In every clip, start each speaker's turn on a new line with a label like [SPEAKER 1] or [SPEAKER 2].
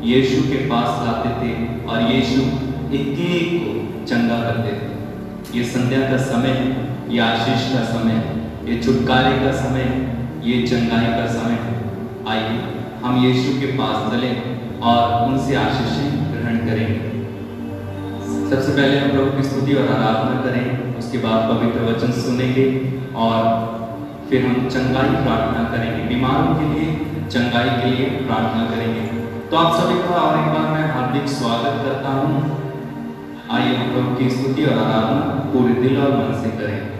[SPEAKER 1] यीशु के पास लाते थे और यीशु एक एक को चंगा करते थे। ये संध्या का समय है, ये आशीष का समय है, ये छुटकारे का समय है, ये चंगाई का समय है। आइए हम यीशु के पास चलें और उनसे आशीषें ग्रहण करेंगे। सबसे पहले हम प्रभु की स्तुति और आराधना करें, उसके बाद पवित्र वचन सुनेंगे और फिर हम चंगाई प्रार्थना करेंगे, बीमारों के लिए चंगाई के लिए प्रार्थना करेंगे। तो आप सभी का और एक बार मैं हार्दिक स्वागत करता हूँ। आइए हम प्रभु की स्तुति और आराधना पूरे दिल और मन से करें।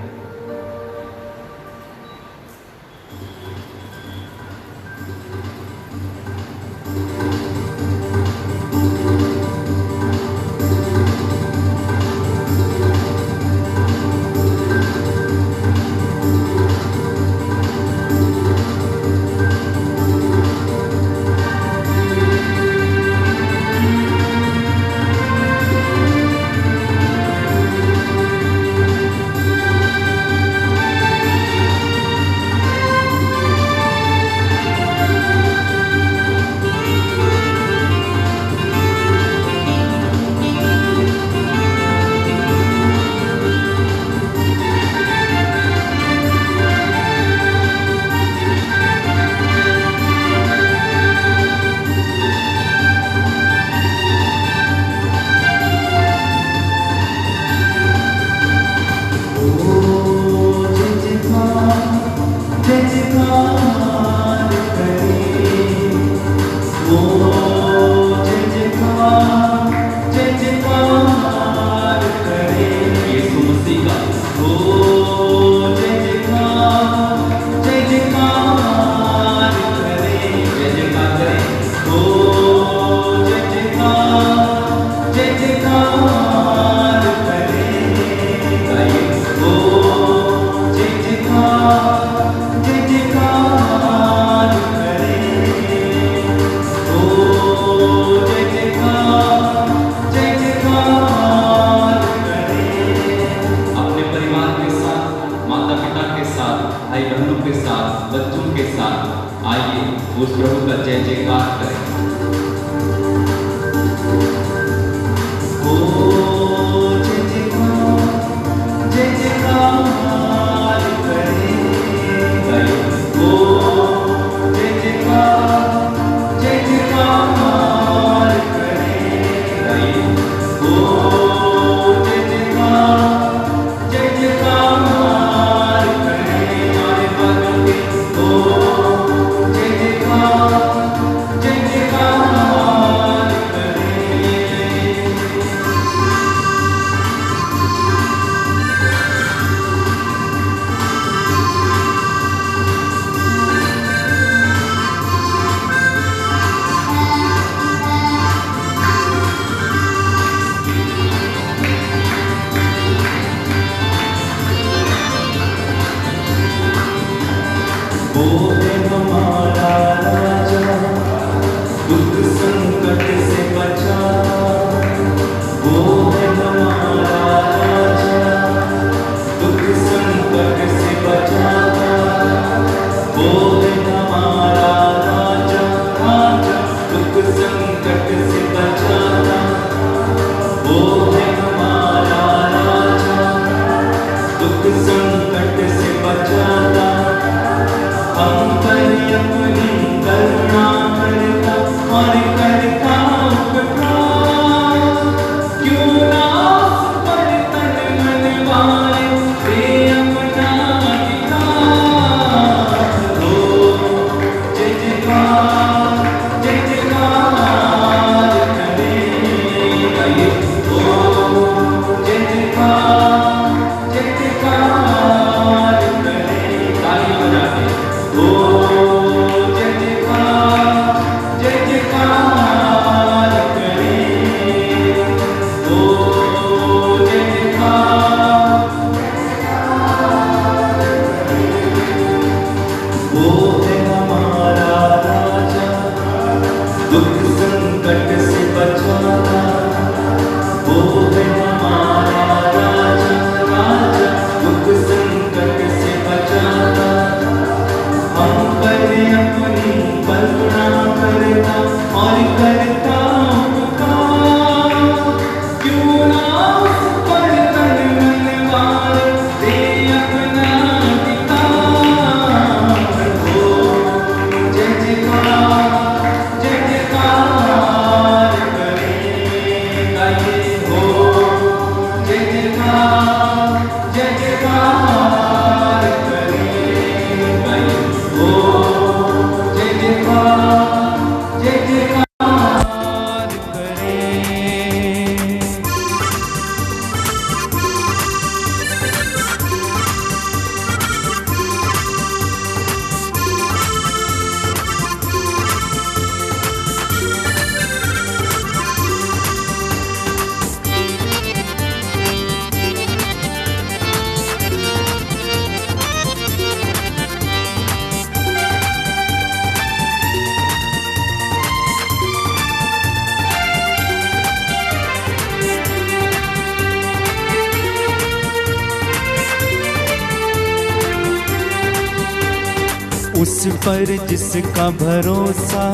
[SPEAKER 2] उस पर जिसका भरोसा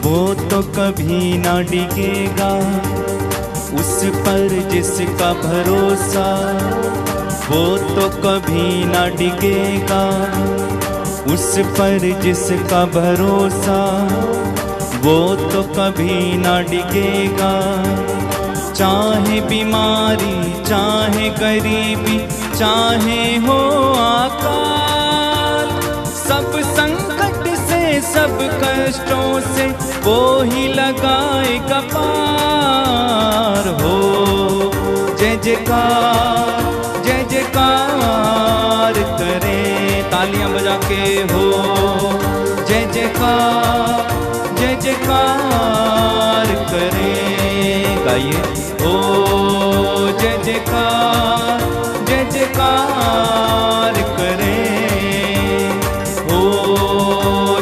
[SPEAKER 2] वो तो कभी ना डिगेगा। उस पर जिसका भरोसा वो तो कभी ना डिगेगा। उस पर जिसका भरोसा वो तो कभी ना डिगेगा। चाहे बीमारी, चाहे गरीबी, चाहे हो अकाल, सब संकट से, सब कष्टों से वो ही लगाएगा पार। हो जय जयकार, जय जयकार करें, तालियां बजा के हो जय जयकार, जय जयकार करें। गाइए ओ जय जयकार, जय जयकार करें। ओ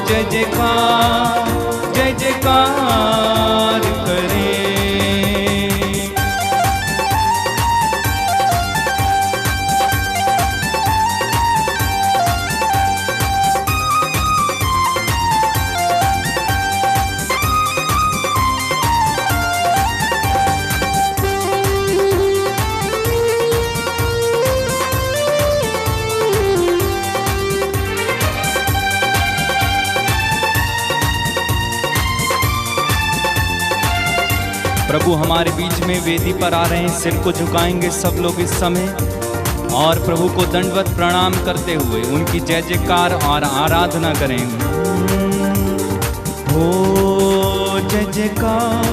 [SPEAKER 2] जय जयकार, जय जयकार करें। प्रभु हमारे बीच में वेदी पर आ रहे हैं। सिर को झुकाएंगे सब लोग इस समय और प्रभु को दंडवत प्रणाम करते हुए उनकी जय जयकार और आराधना करेंगे। हो जय जयकार,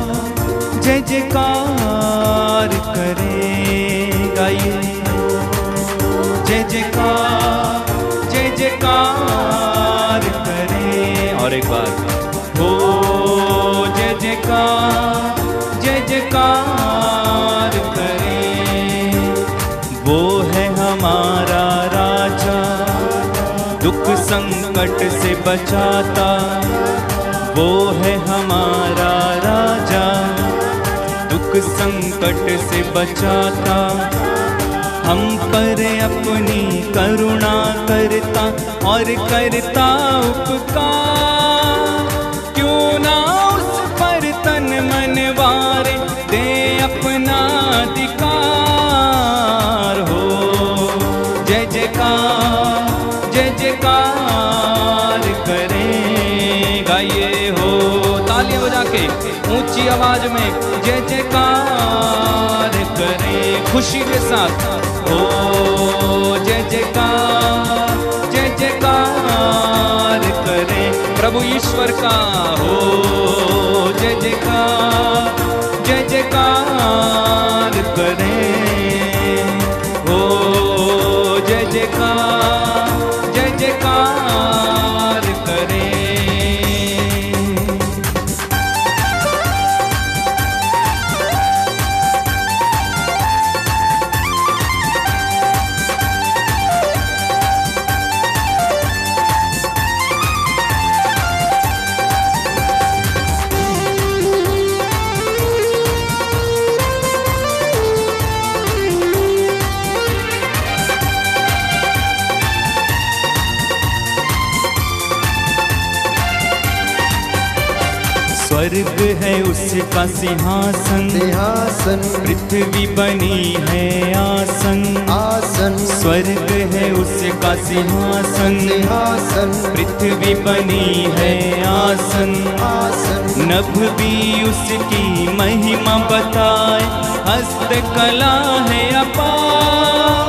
[SPEAKER 2] जय जयकार करें। गाइए जय जयकार, जय जयकार करें। और एक बार हो जय जयकार, जय जयकार करें। वो है हमारा राजा, दुख संकट से बचाता। वो है हमारा राजा, दुख संकट से बचाता। हम पर अपनी करुणा करता और करता उपकार। क्यों ना उस पर तन मन वारे, दे अपना अधिकार। हो जय जयकार, जय जयकार करें। गाइए हो तालियां बजा के ऊंची आवाज में जय जयकार करें, खुशी के साथ। हो जय जयकार, जय जयकार करें प्रभु ईश्वर का। हो जय जयकार, जय जयकार करें। हो जय जयकार, जय जयकार करें। स्वर्ग है उसका सिंहासन,
[SPEAKER 3] सिंहासन।
[SPEAKER 2] पृथ्वी बनी है आसन,
[SPEAKER 3] आसन।
[SPEAKER 2] स्वर्ग है उसका सिंहासन,
[SPEAKER 3] सिंहासन।
[SPEAKER 2] पृथ्वी बनी है आसन,
[SPEAKER 3] आसन।
[SPEAKER 2] नभ भी उसकी महिमा बताए, हस्त कला है अपार।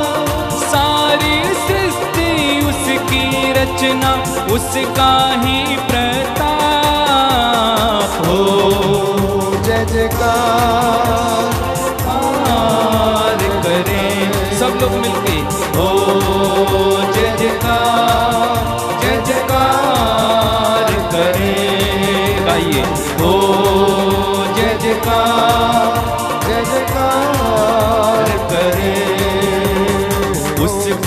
[SPEAKER 2] सारी सृष्टि उसकी रचना, उसका ही प्रताप। हो
[SPEAKER 3] जय जयकार
[SPEAKER 2] करें सब लोग मिलके। हो जय जयकार, जय जयकार करें। गाइए हो जय जयकार,
[SPEAKER 3] जय जयकार
[SPEAKER 2] करें। उस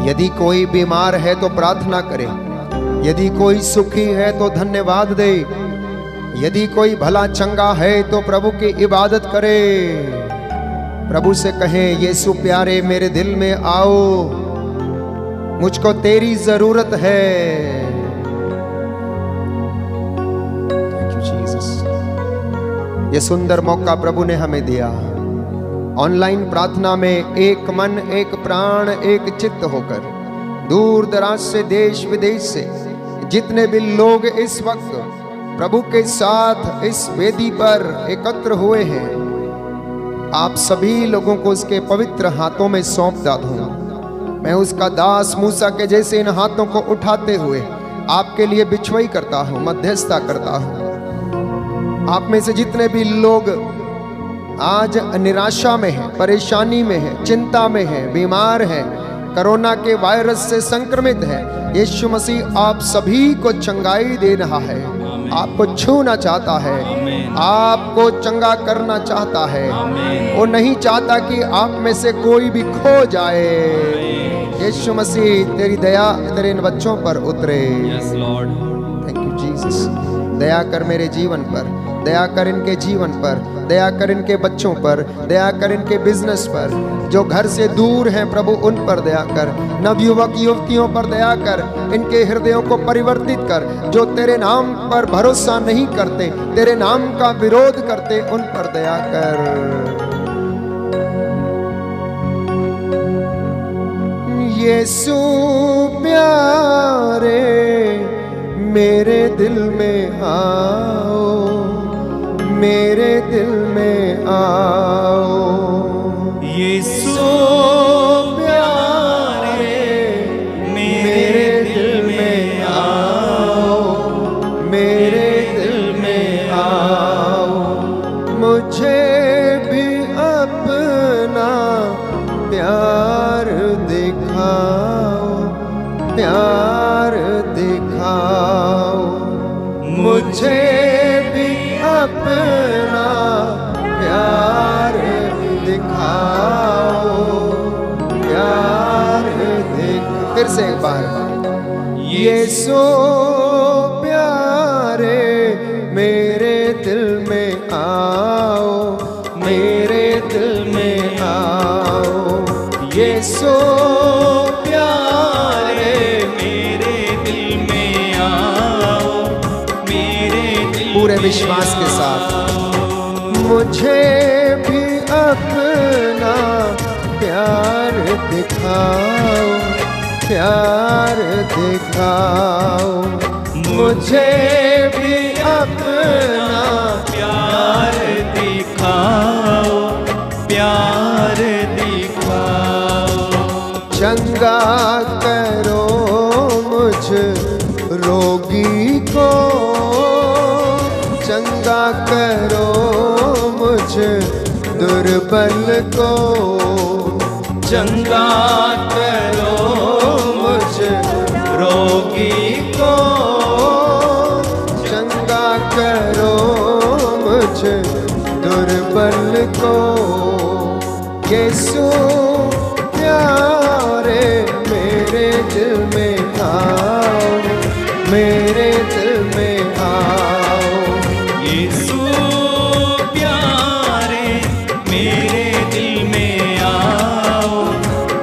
[SPEAKER 3] यदि कोई बीमार है तो प्रार्थना करे, यदि कोई सुखी है तो धन्यवाद दे, यदि कोई भला चंगा है तो प्रभु की इबादत करे। प्रभु से कहें, यीशु प्यारे मेरे दिल में आओ, मुझको तेरी जरूरत है। Thank you Jesus. ये सुंदर मौका प्रभु ने हमें दिया। ऑनलाइन प्रार्थना में एक मन, एक प्राण, एक चित्त होकर दूर दराज से, देश विदेश से जितने भी लोग इस वक्त प्रभु के साथ इस वेदी पर एकत्र हुए हैं, आप सभी लोगों को उसके पवित्र हाथों में सौंपता हूं। मैं उसका दास मूसा के जैसे इन हाथों को उठाते हुए आपके लिए बिछवाई करता हूं, मध्यस्थता करता हूं। आप में से जितने भी लोग आज निराशा में है, परेशानी में है, चिंता में है, बीमार है, कोरोना के वायरस से संक्रमित है, यीशु मसीह आप सभी को चंगाई दे रहा है, आपको छूना चाहता है, आपको चंगा करना चाहता है। वो नहीं चाहता कि आप में से कोई भी खो जाए। यीशु मसीह तेरी दया तेरे इन बच्चों पर उतरे।
[SPEAKER 2] Yes lord,
[SPEAKER 3] thank you Jesus. दया कर मेरे जीवन पर, दया कर इनके जीवन पर, दया कर इनके बच्चों पर, दया कर इनके बिजनेस पर, जो घर से दूर हैं प्रभु उन पर दया कर, नवयुवक युवतियों पर दया कर, इनके हृदयों को परिवर्तित कर। जो तेरे नाम पर भरोसा नहीं करते, तेरे नाम का विरोध करते, उन पर दया कर। यीशु प्यारे मेरे दिल में आओ, मेरे दिल में आओ।
[SPEAKER 2] यीशु प्यारे मेरे दिल में आओ,
[SPEAKER 3] मेरे दिल में आओ। मुझे भी अपना प्यार दिखाओ, प्यार दिखाओ। मुझे भी अपना प्यार दिखाओ, प्यार दिखाओ। फिर से एक बार, यीशु प्यारे मेरे दिल में आओ, मेरे दिल में आओ। यीशु प्यारे मेरे दिल में आओ, मेरे दिल पूरे विश्वास के साथ। मुझे भी अपना प्यार दिखाओ, प्यार दिखाओ। मुझे भी अपना
[SPEAKER 2] प्यार दिखाओ, प्यार दिखाओ।
[SPEAKER 3] चंगा करो मुझ रोगी को, चंगा करो मुझ दुर्बल को,
[SPEAKER 2] चंगा करो
[SPEAKER 3] मुझ रोगी को, चंगा करो मुझ दुर्बल को। यीशु प्यारे मेरे दिल में आओ, मेरे दिल में आओ।
[SPEAKER 2] यीशु प्यारे मेरे दिल में आओ,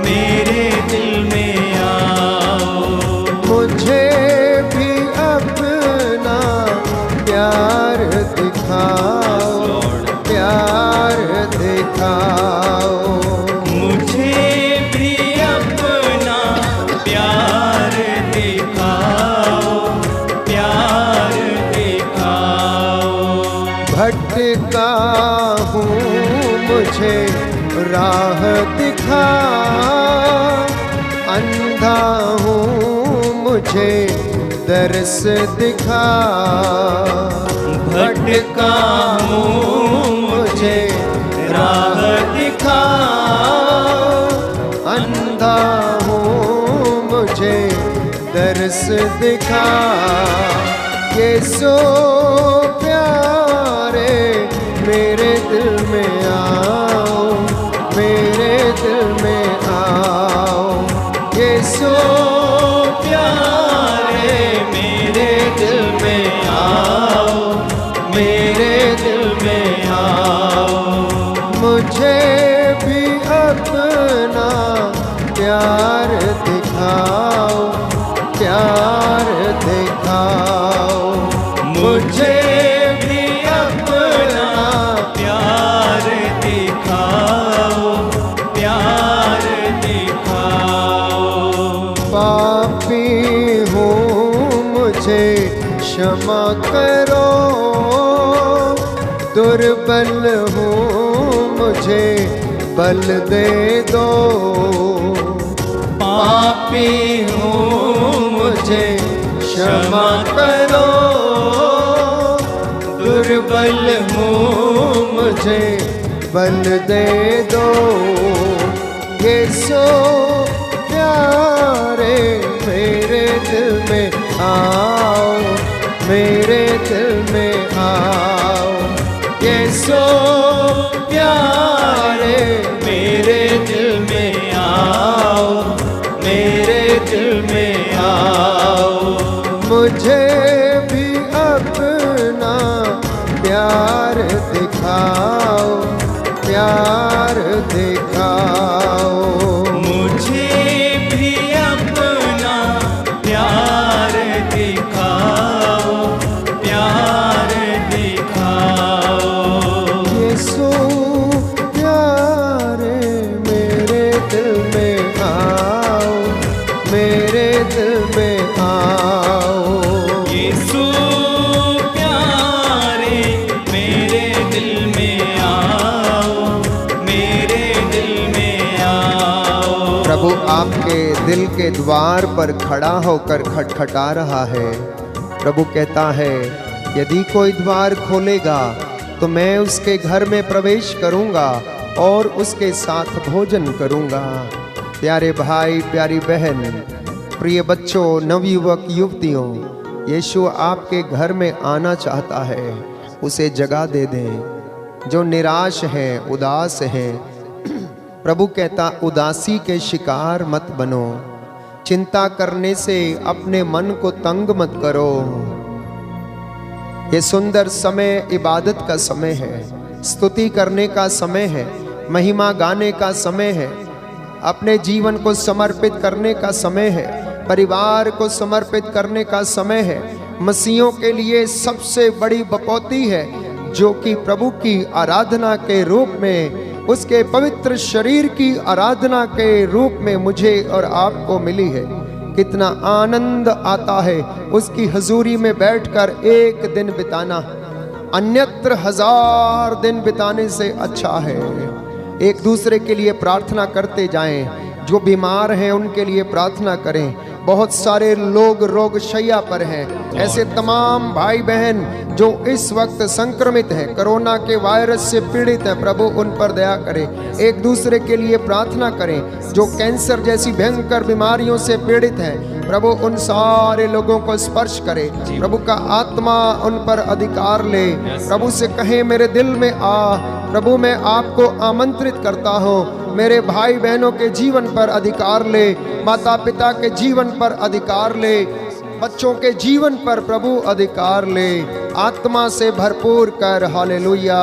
[SPEAKER 2] मेरे दिल में आओ।
[SPEAKER 3] मुझे भी अपना प्यार दिखाओ, प्यार दिखाओ।
[SPEAKER 2] मुझे भी अपना प्यार दिखाओ, प्यार दिखाओ।
[SPEAKER 3] भटका हूँ मुझे राह दिखा, अंधा हूँ मुझे दर्श दिखा। भटका हूँ मुझे राह दिखा, अंधा हूँ मुझे दर्श दिखा। यीशु प्यारे मेरे दिल में आओ, मेरे दिल में आओ। यीशु दुर्बल हूँ मुझे बल दे दो, पापी हूँ मुझे क्षमा करो, दुर्बल हूँ मुझे बल दे दो। यीशु प्यारे मेरे दिल में आओ, मेरे दिल में आओ, यीशु प्यारे मेरे दिल में आओ, मेरे दिल में आओ। मुझे भी अपना प्यार दिखाओ, प्यार दिखाओ,
[SPEAKER 2] मुझे भी अपना प्यार दिखाओ, प्यार दिखाओ।
[SPEAKER 3] यीशु प्यारे मेरे दिल में आओ, मेरे दिल में आओ,
[SPEAKER 2] यीशु प्यारे मेरे दिल में आओ, मेरे दिल में आओ।
[SPEAKER 3] प्रभु आपके दिल के द्वार पर खड़ा होकर खटखटा रहा है। प्रभु कहता है यदि कोई द्वार खोलेगा तो मैं उसके घर में प्रवेश करूंगा और उसके साथ भोजन करूंगा। प्यारे भाई, प्यारी बहन, प्रिय बच्चों, नवयुवक युवतियों, यीशु आपके घर में आना चाहता है। उसे जगह दे दें। जो निराश है, उदास है, प्रभु कहता उदासी के शिकार मत बनो। चिंता करने से अपने मन को तंग मत करो। ये सुंदर समय इबादत का समय है, स्तुति करने का समय है, महिमा गाने का समय है, अपने जीवन को समर्पित करने का समय है, परिवार को समर्पित करने का समय है। मसीहों के लिए सबसे बड़ी बपौती है जो कि प्रभु की आराधना के रूप में, उसके पवित्र शरीर की आराधना के रूप में मुझे और आपको मिली है। कितना आनंद आता है उसकी हजूरी में बैठकर एक दिन बिताना, अन्यत्र 1000 दिन बिताने से अच्छा है। एक दूसरे के लिए प्रार्थना करते जाएं। जो बीमार हैं उनके लिए प्रार्थना करें। बहुत सारे लोग रोग शैया पर हैं। ऐसे तमाम भाई बहन जो इस वक्त संक्रमित हैं, कोरोना के वायरस से पीड़ित हैं, प्रभु उन पर दया करें। एक दूसरे के लिए प्रार्थना करें। जो कैंसर जैसी भयंकर बीमारियों से पीड़ित हैं, प्रभु उन सारे लोगों को स्पर्श करे। प्रभु का आत्मा उन पर अधिकार ले। प्रभु से कहें मेरे दिल में आ। प्रभु मैं आपको आमंत्रित करता हूँ, मेरे भाई बहनों के जीवन पर अधिकार ले, माता पिता के जीवन पर अधिकार ले, बच्चों के जीवन पर प्रभु अधिकार ले। आत्मा से भरपूर कर। Hallelujah,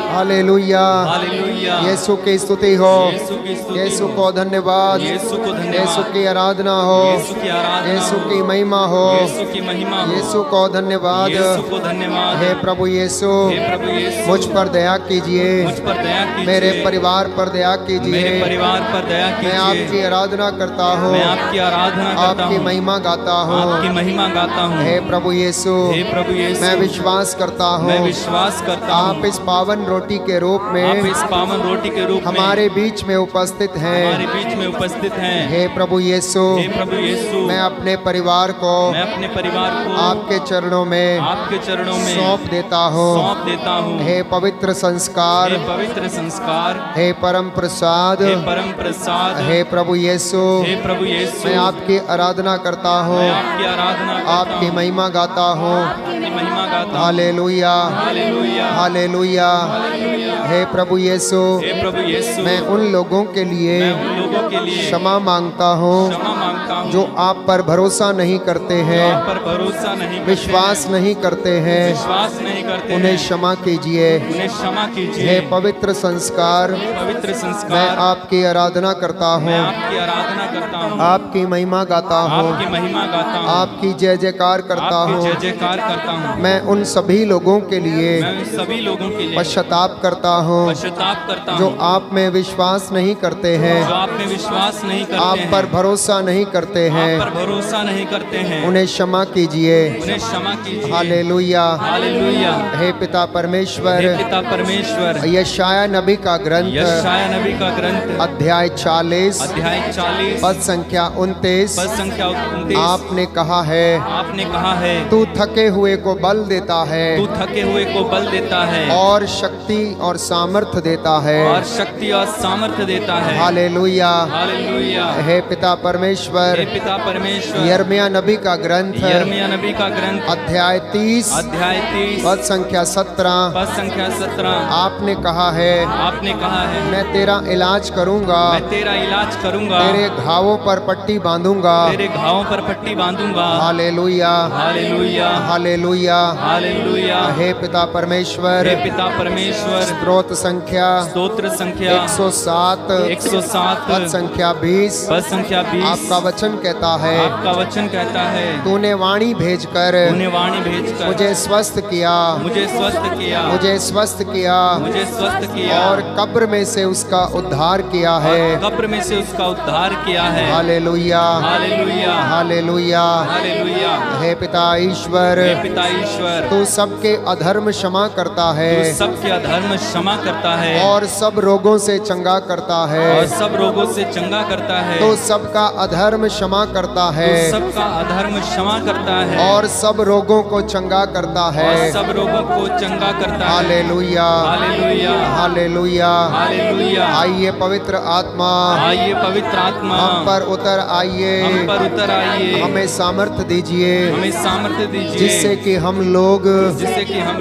[SPEAKER 3] hallelujah,
[SPEAKER 2] hallelujah.
[SPEAKER 3] यीशु की स्तुति हो,
[SPEAKER 2] यीशु की स्तुति
[SPEAKER 3] यीशु
[SPEAKER 2] हो।
[SPEAKER 3] को धन्यवाद,
[SPEAKER 2] यीशु को धन्यवाद।
[SPEAKER 3] यीशु की आराधना हो,
[SPEAKER 2] यीशु की आराधना
[SPEAKER 3] यीशु
[SPEAKER 2] हो।
[SPEAKER 3] की महिमा हो,
[SPEAKER 2] यीशु की महिमा हो।
[SPEAKER 3] यीशु को धन्यवाद।
[SPEAKER 2] यीशु को धन्यवाद।
[SPEAKER 3] हे प्रभु यीशु,
[SPEAKER 2] हे प्रभु यीशु,
[SPEAKER 3] मुझ पर दया कीजिए,
[SPEAKER 2] मुझ पर दया कीजिए।
[SPEAKER 3] मेरे परिवार पर दया कीजिए।
[SPEAKER 2] मेरे परिवार पर दया कीजिए।
[SPEAKER 3] मैं आपकी आराधना करता हूँ,
[SPEAKER 2] मैं आपकी आराधना करता
[SPEAKER 3] आपकी
[SPEAKER 2] हूँ,
[SPEAKER 3] महिमा गाता हूँ।
[SPEAKER 2] आपकी महिमा गाता हूँ।
[SPEAKER 3] हे प्रभु यीशु,
[SPEAKER 2] हे प्रभु यीशु,
[SPEAKER 3] मैं विश्वास करता हूँ,
[SPEAKER 2] मैं विश्वास करता हूँ,
[SPEAKER 3] आप इस पावन रोटी के रूप
[SPEAKER 2] आप
[SPEAKER 3] में
[SPEAKER 2] इस पावन रोटी के रूप में
[SPEAKER 3] हमारे बीच में उपस्थित हैं।
[SPEAKER 2] हमारे बीच में उपस्थित हैं।
[SPEAKER 3] हे प्रभु यीशु,
[SPEAKER 2] हे प्रभु यीशु,
[SPEAKER 3] मैं अपने परिवार को
[SPEAKER 2] मैं अपने परिवार को
[SPEAKER 3] आपके चरणों में
[SPEAKER 2] आपके चरणों में
[SPEAKER 3] सौंप देता हूँ।
[SPEAKER 2] सौंप देता हूँ।
[SPEAKER 3] हे पवित्र संस्कार,
[SPEAKER 2] हे पवित्र संस्कार,
[SPEAKER 3] हे परम प्रसाद,
[SPEAKER 2] हे परम प्रसाद,
[SPEAKER 3] हे प्रभु यीशु,
[SPEAKER 2] हे प्रभु यीशु,
[SPEAKER 3] मैं आपकी आराधना करता हूँ,
[SPEAKER 2] मैं आपकी आराधना करता
[SPEAKER 3] आपकी
[SPEAKER 2] हूँ,
[SPEAKER 3] महिमा गाता हूँ।
[SPEAKER 2] आपकी महिमा गाता हूँ।
[SPEAKER 3] Hallelujah,
[SPEAKER 2] hallelujah,
[SPEAKER 3] hallelujah. हे प्रभु यीशु,
[SPEAKER 2] हे प्रभु यीशु,
[SPEAKER 3] मैं उन लोगों के लिए
[SPEAKER 2] मैं उन लोगों के लिए
[SPEAKER 3] क्षमा मांगता हूँ
[SPEAKER 2] क्षमा मांगता हूँ
[SPEAKER 3] जो आप पर भरोसा नहीं करते हैं,
[SPEAKER 2] आप पर भरोसा नहीं करते
[SPEAKER 3] विश्वास
[SPEAKER 2] हैं,
[SPEAKER 3] नहीं करते हैं।
[SPEAKER 2] विश्वास नहीं करते
[SPEAKER 3] उन्हें
[SPEAKER 2] हैं,
[SPEAKER 3] क्षमा कीजिए।
[SPEAKER 2] उन्हें क्षमा कीजिए।
[SPEAKER 3] हे पवित्र संस्कार,
[SPEAKER 2] पवित्र
[SPEAKER 3] मैं
[SPEAKER 2] संस्कार,
[SPEAKER 3] आपकी आराधना करता
[SPEAKER 2] मैं
[SPEAKER 3] हूँ,
[SPEAKER 2] आपकी आराधना करता हूँ,
[SPEAKER 3] आपकी महिमा गाता हूँ,
[SPEAKER 2] आपकी महिमा गाता हूँ,
[SPEAKER 3] आपकी जय जयकार करता
[SPEAKER 2] आपकी जय
[SPEAKER 3] हूँ।
[SPEAKER 2] जयकार करता हूँ।
[SPEAKER 3] मैं उन सभी लोगों के लिए
[SPEAKER 2] मैं उन सभी लोगों के लिए
[SPEAKER 3] पश्चाताप करता हूँ
[SPEAKER 2] पश्चाताप करता
[SPEAKER 3] जो
[SPEAKER 2] हूँ,
[SPEAKER 3] आप में विश्वास नहीं करते हैं,
[SPEAKER 2] जो आप में विश्वास नहीं करते
[SPEAKER 3] आप
[SPEAKER 2] हैं,
[SPEAKER 3] पर भरोसा नहीं करते करते
[SPEAKER 2] आप
[SPEAKER 3] हैं
[SPEAKER 2] पर भरोसा नहीं करते हैं,
[SPEAKER 3] उन्हें क्षमा कीजिए।
[SPEAKER 2] उन्हें क्षमा कीजिए।
[SPEAKER 3] हालेलुया।
[SPEAKER 2] हालेलुया।
[SPEAKER 3] हे पिता परमेश्वर,
[SPEAKER 2] हे पिता परमेश्वर,
[SPEAKER 3] यशाया नबी का ग्रंथ
[SPEAKER 2] यशाया नबी का ग्रंथ
[SPEAKER 3] अध्याय 40
[SPEAKER 2] अध्याय 40
[SPEAKER 3] पद संख्या 29
[SPEAKER 2] पद संख्या 29
[SPEAKER 3] आपने कहा है,
[SPEAKER 2] आपने कहा है,
[SPEAKER 3] तू थके हुए को बल देता है
[SPEAKER 2] तू थके हुए को बल देता है
[SPEAKER 3] और शक्ति और सामर्थ्य देता है।
[SPEAKER 2] और शक्ति और सामर्थ्य देता है।
[SPEAKER 3] हालेलुया।
[SPEAKER 2] हालेलुया।
[SPEAKER 3] हे पिता परमेश्वर,
[SPEAKER 2] हे पिता परमेश्वर,
[SPEAKER 3] यिर्मयाह नबी का ग्रंथ
[SPEAKER 2] यिर्मयाह नबी का ग्रंथ
[SPEAKER 3] अध्याय 30
[SPEAKER 2] अध्याय 30
[SPEAKER 3] पद संख्या 17
[SPEAKER 2] पद संख्या 17
[SPEAKER 3] आपने कहा है,
[SPEAKER 2] आपने कहा है,
[SPEAKER 3] मैं तेरा इलाज करूंगा,
[SPEAKER 2] मैं तेरा इलाज करूंगा,
[SPEAKER 3] तेरे घावों पर पट्टी बांधूंगा।
[SPEAKER 2] तेरे घावों पर पट्टी बांधूंगा।
[SPEAKER 3] हालेलुया।
[SPEAKER 2] हालेलुया।
[SPEAKER 3] हालेलुया।
[SPEAKER 2] हालेलुया।
[SPEAKER 3] हे पिता परमेश्वर,
[SPEAKER 2] हे पिता परमेश्वर,
[SPEAKER 3] स्तोत्र संख्या
[SPEAKER 2] स्तोत्र संख्या
[SPEAKER 3] 107
[SPEAKER 2] 107
[SPEAKER 3] पद संख्या 20
[SPEAKER 2] पद संख्या 20
[SPEAKER 3] आपका वचन कहता है,
[SPEAKER 2] आपका वचन कहता है,
[SPEAKER 3] तूने वाणी भेजकर
[SPEAKER 2] तूने वाणी भेजकर
[SPEAKER 3] मुझे स्वस्थ किया,
[SPEAKER 2] मुझे स्वस्थ किया,
[SPEAKER 3] मुझे स्वस्थ किया
[SPEAKER 2] मुझे स्वस्थ किया
[SPEAKER 3] और कब्र में से उसका उद्धार किया है।
[SPEAKER 2] कब्र में से उसका उद्धार किया है।
[SPEAKER 3] हालेलुया।
[SPEAKER 2] हालेलुया।
[SPEAKER 3] हालेलुया।
[SPEAKER 2] हालेलुया।
[SPEAKER 3] हे पिता ईश्वर,
[SPEAKER 2] हे पिता ईश्वर,
[SPEAKER 3] तू सबके अधर्म क्षमा करता है
[SPEAKER 2] तू सबके अधर्म क्षमा करता है
[SPEAKER 3] और सब रोगों से चंगा करता है।
[SPEAKER 2] और सब रोगों से चंगा करता है।
[SPEAKER 3] तो सबका अधर्म क्षमा करता है
[SPEAKER 2] तू सबका अधर्म क्षमा करता है
[SPEAKER 3] और सब रोगों को चंगा करता है।
[SPEAKER 2] और सब रोगों को चंगा करता है।
[SPEAKER 3] हालेलुया।
[SPEAKER 2] हालेलुया।
[SPEAKER 3] हालेलुया।
[SPEAKER 2] हालेलुया।
[SPEAKER 3] आइए पवित्र आत्मा,
[SPEAKER 2] आइए पवित्र आत्मा,
[SPEAKER 3] हम पर उतर आइए,
[SPEAKER 2] हम पर उतर आइए,
[SPEAKER 3] हमें सामर्थ्य दीजिए,
[SPEAKER 2] हमें सामर्थ्य दीजिए,
[SPEAKER 3] जिससे कि हम लोग
[SPEAKER 2] लोग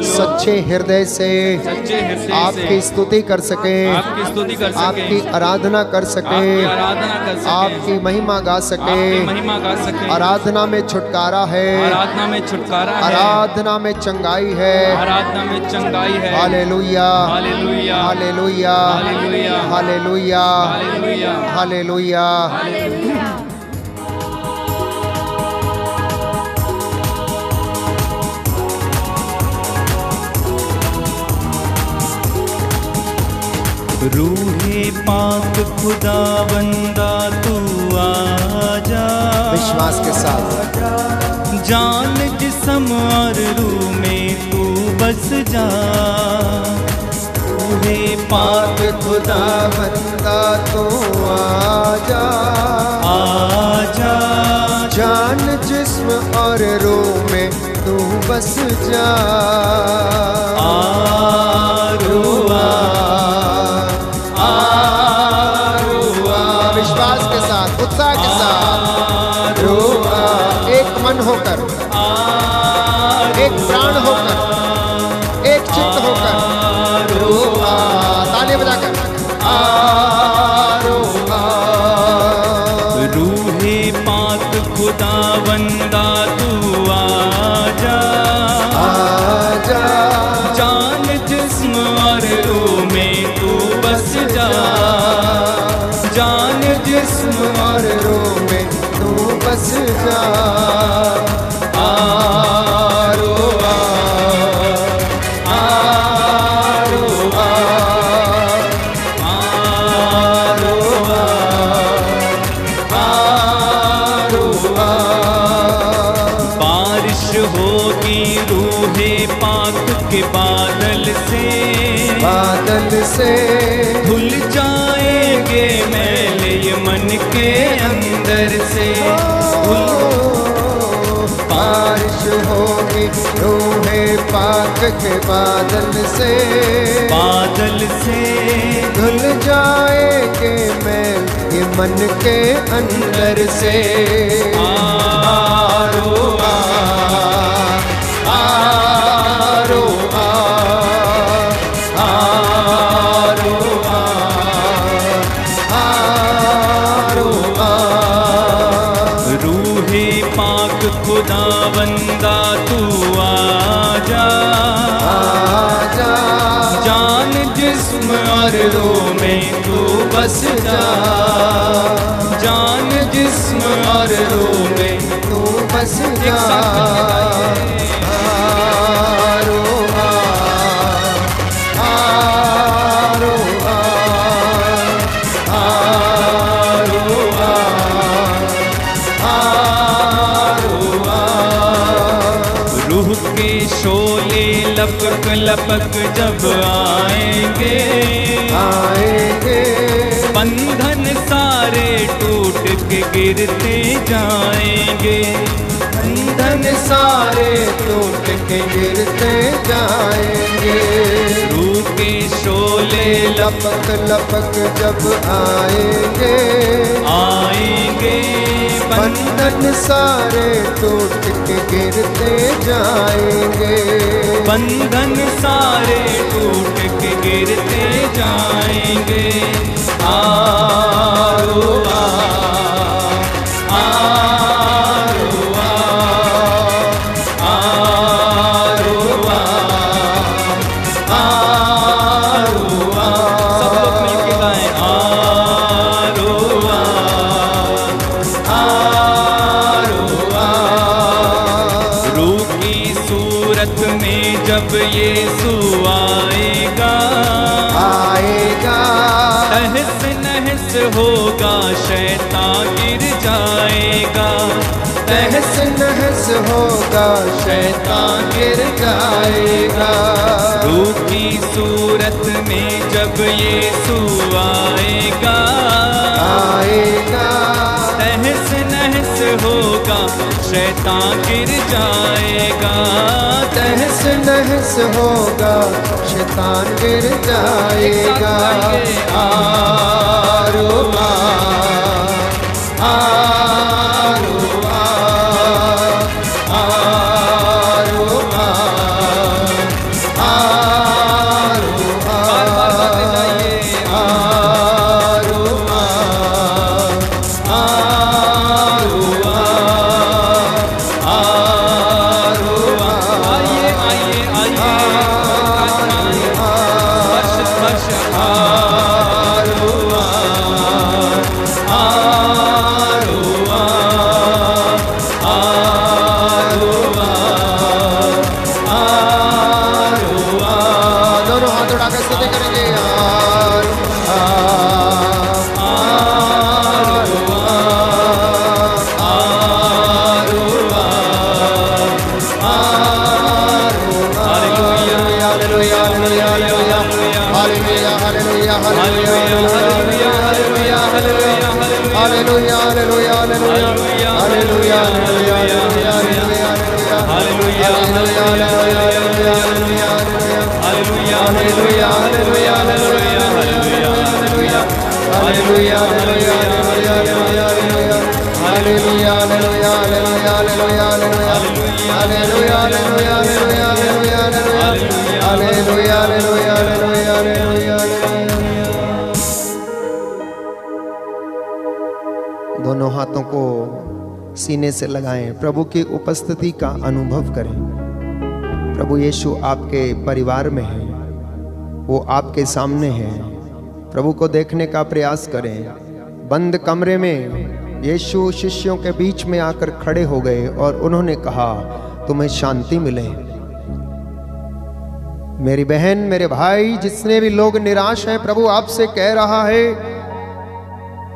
[SPEAKER 3] सच्चे हृदय से
[SPEAKER 2] सच्चे हृदय
[SPEAKER 3] आपकी
[SPEAKER 2] से
[SPEAKER 3] स्तुति कर सकें,
[SPEAKER 2] आपकी स्तुति कर सकें,
[SPEAKER 3] आपकी आराधना कर
[SPEAKER 2] आपकी
[SPEAKER 3] सकें,
[SPEAKER 2] आराधना कर सकें,
[SPEAKER 3] आपकी महिमा गा
[SPEAKER 2] आपकी
[SPEAKER 3] सकें।
[SPEAKER 2] महिमा गा सकें।
[SPEAKER 3] आराधना में छुटकारा है,
[SPEAKER 2] आराधना में छुटकारा है,
[SPEAKER 3] आराधना में चंगाई है।
[SPEAKER 2] आराधना में चंगाई है।
[SPEAKER 3] Hallelujah.
[SPEAKER 2] Hallelujah.
[SPEAKER 3] Hallelujah.
[SPEAKER 2] Hallelujah.
[SPEAKER 3] Hallelujah.
[SPEAKER 2] Hallelujah.
[SPEAKER 3] Hallelujah.
[SPEAKER 2] रूहे पाक खुदा बंदा तू आजा,
[SPEAKER 3] विश्वास के साथ
[SPEAKER 2] जान जिस्म और रूह में तू बस जा। रूहे
[SPEAKER 3] पाक खुदा बंदा तू आजा,
[SPEAKER 2] आजा,
[SPEAKER 3] जान जिस्म और रूह में तू बस जा। विश्वास के साथ, उत्साह के साथ, एक मन होकर, एक प्राण होकर, एक चित्त होकर, ताली बजाकर
[SPEAKER 2] रूहे पाक खुदा बंदा तू आजा,
[SPEAKER 3] आजा,
[SPEAKER 2] जान जिस्म और रूह में तू बस जा। जान जिस्म
[SPEAKER 3] और रूह में तू बस जा।
[SPEAKER 2] बारिश होगी रूहे पाक के बादल से,
[SPEAKER 3] बादल से
[SPEAKER 2] धुल जाएंगे मैले ये मन के अंदर से।
[SPEAKER 3] बारिश होगी रूहे पाक के बादल से,
[SPEAKER 2] बादल से
[SPEAKER 3] धुल जाएंगे मैल ये मन के अंदर से। आरो आ, आरो आ, आरो आ, आरो आ।
[SPEAKER 2] रूहे पाक खुदा बंदा तू आजा,
[SPEAKER 3] आजा,
[SPEAKER 2] जान जिस्म और रूह में तू बस जा। जान जिस्म और रूह में
[SPEAKER 3] तू बस जा। आरो आ, आरो आ, आरो आ,
[SPEAKER 2] लपक लपक जब आएंगे,
[SPEAKER 3] आएंगे।
[SPEAKER 2] बंधन सारे टूट के गिरते जाएंगे,
[SPEAKER 3] बंधन सारे टूट के गिरते जाएंगे।
[SPEAKER 2] रूह के शोले
[SPEAKER 3] लपक लपक जब आएंगे,
[SPEAKER 2] आएंगे।
[SPEAKER 3] बंधन सारे टूट के गिरते जाएंगे,
[SPEAKER 2] बंधन सारे टूट के गिरते जाएंगे। आरो आ, आरो आ, आरो आ, आरो आ। सब लोग मिलके गाएं, आरो आ, आरो आ। रूह की सूरत में जब यीशु आएगा,
[SPEAKER 3] आएगा।
[SPEAKER 2] तहस नहस होगा, शैतान गिर जाएगा,
[SPEAKER 3] तहस नहस होगा, शैतान गिर जाएगा।
[SPEAKER 2] रूह की सूरत में जब यीशु आएगा,
[SPEAKER 3] आएगा।
[SPEAKER 2] तहस नहस होगा, शैतान गिर जाएगा,
[SPEAKER 3] तहस नहस होगा, शैतान गिर जाएगा। आरो आ, आरो आ, आरो आ, आरो आ,
[SPEAKER 2] बार-बार गाते जाइए,
[SPEAKER 3] आरो आ, आरो आ, आरो आ।
[SPEAKER 2] आइए आइए आइए, स्पर्श स्पर्श,
[SPEAKER 3] आरो आ, आरो आ, आरो आ, आरो आ। दोनों हाथ उठा के स्तुति करेंगे। आरो आ, आरो आ, आरो आ, आरो आ। Hallelujah, hallelujah, hallelujah, hallelujah, hallelujah, hallelujah, hallelujah, hallelujah, hallelujah, hallelujah, दोनों हाथों को सीने से लगाएं, प्रभु की उपस्थिति का अनुभव करें। प्रभु यीशु आपके परिवार में है, वो आपके सामने है। प्रभु को देखने का प्रयास करें। बंद कमरे में यीशु शिष्यों के बीच में आकर खड़े हो गए और उन्होंने कहा, तुम्हें शांति मिले। मेरी बहन, मेरे भाई, जितने भी लोग निराश हैं, प्रभु आपसे कह रहा है,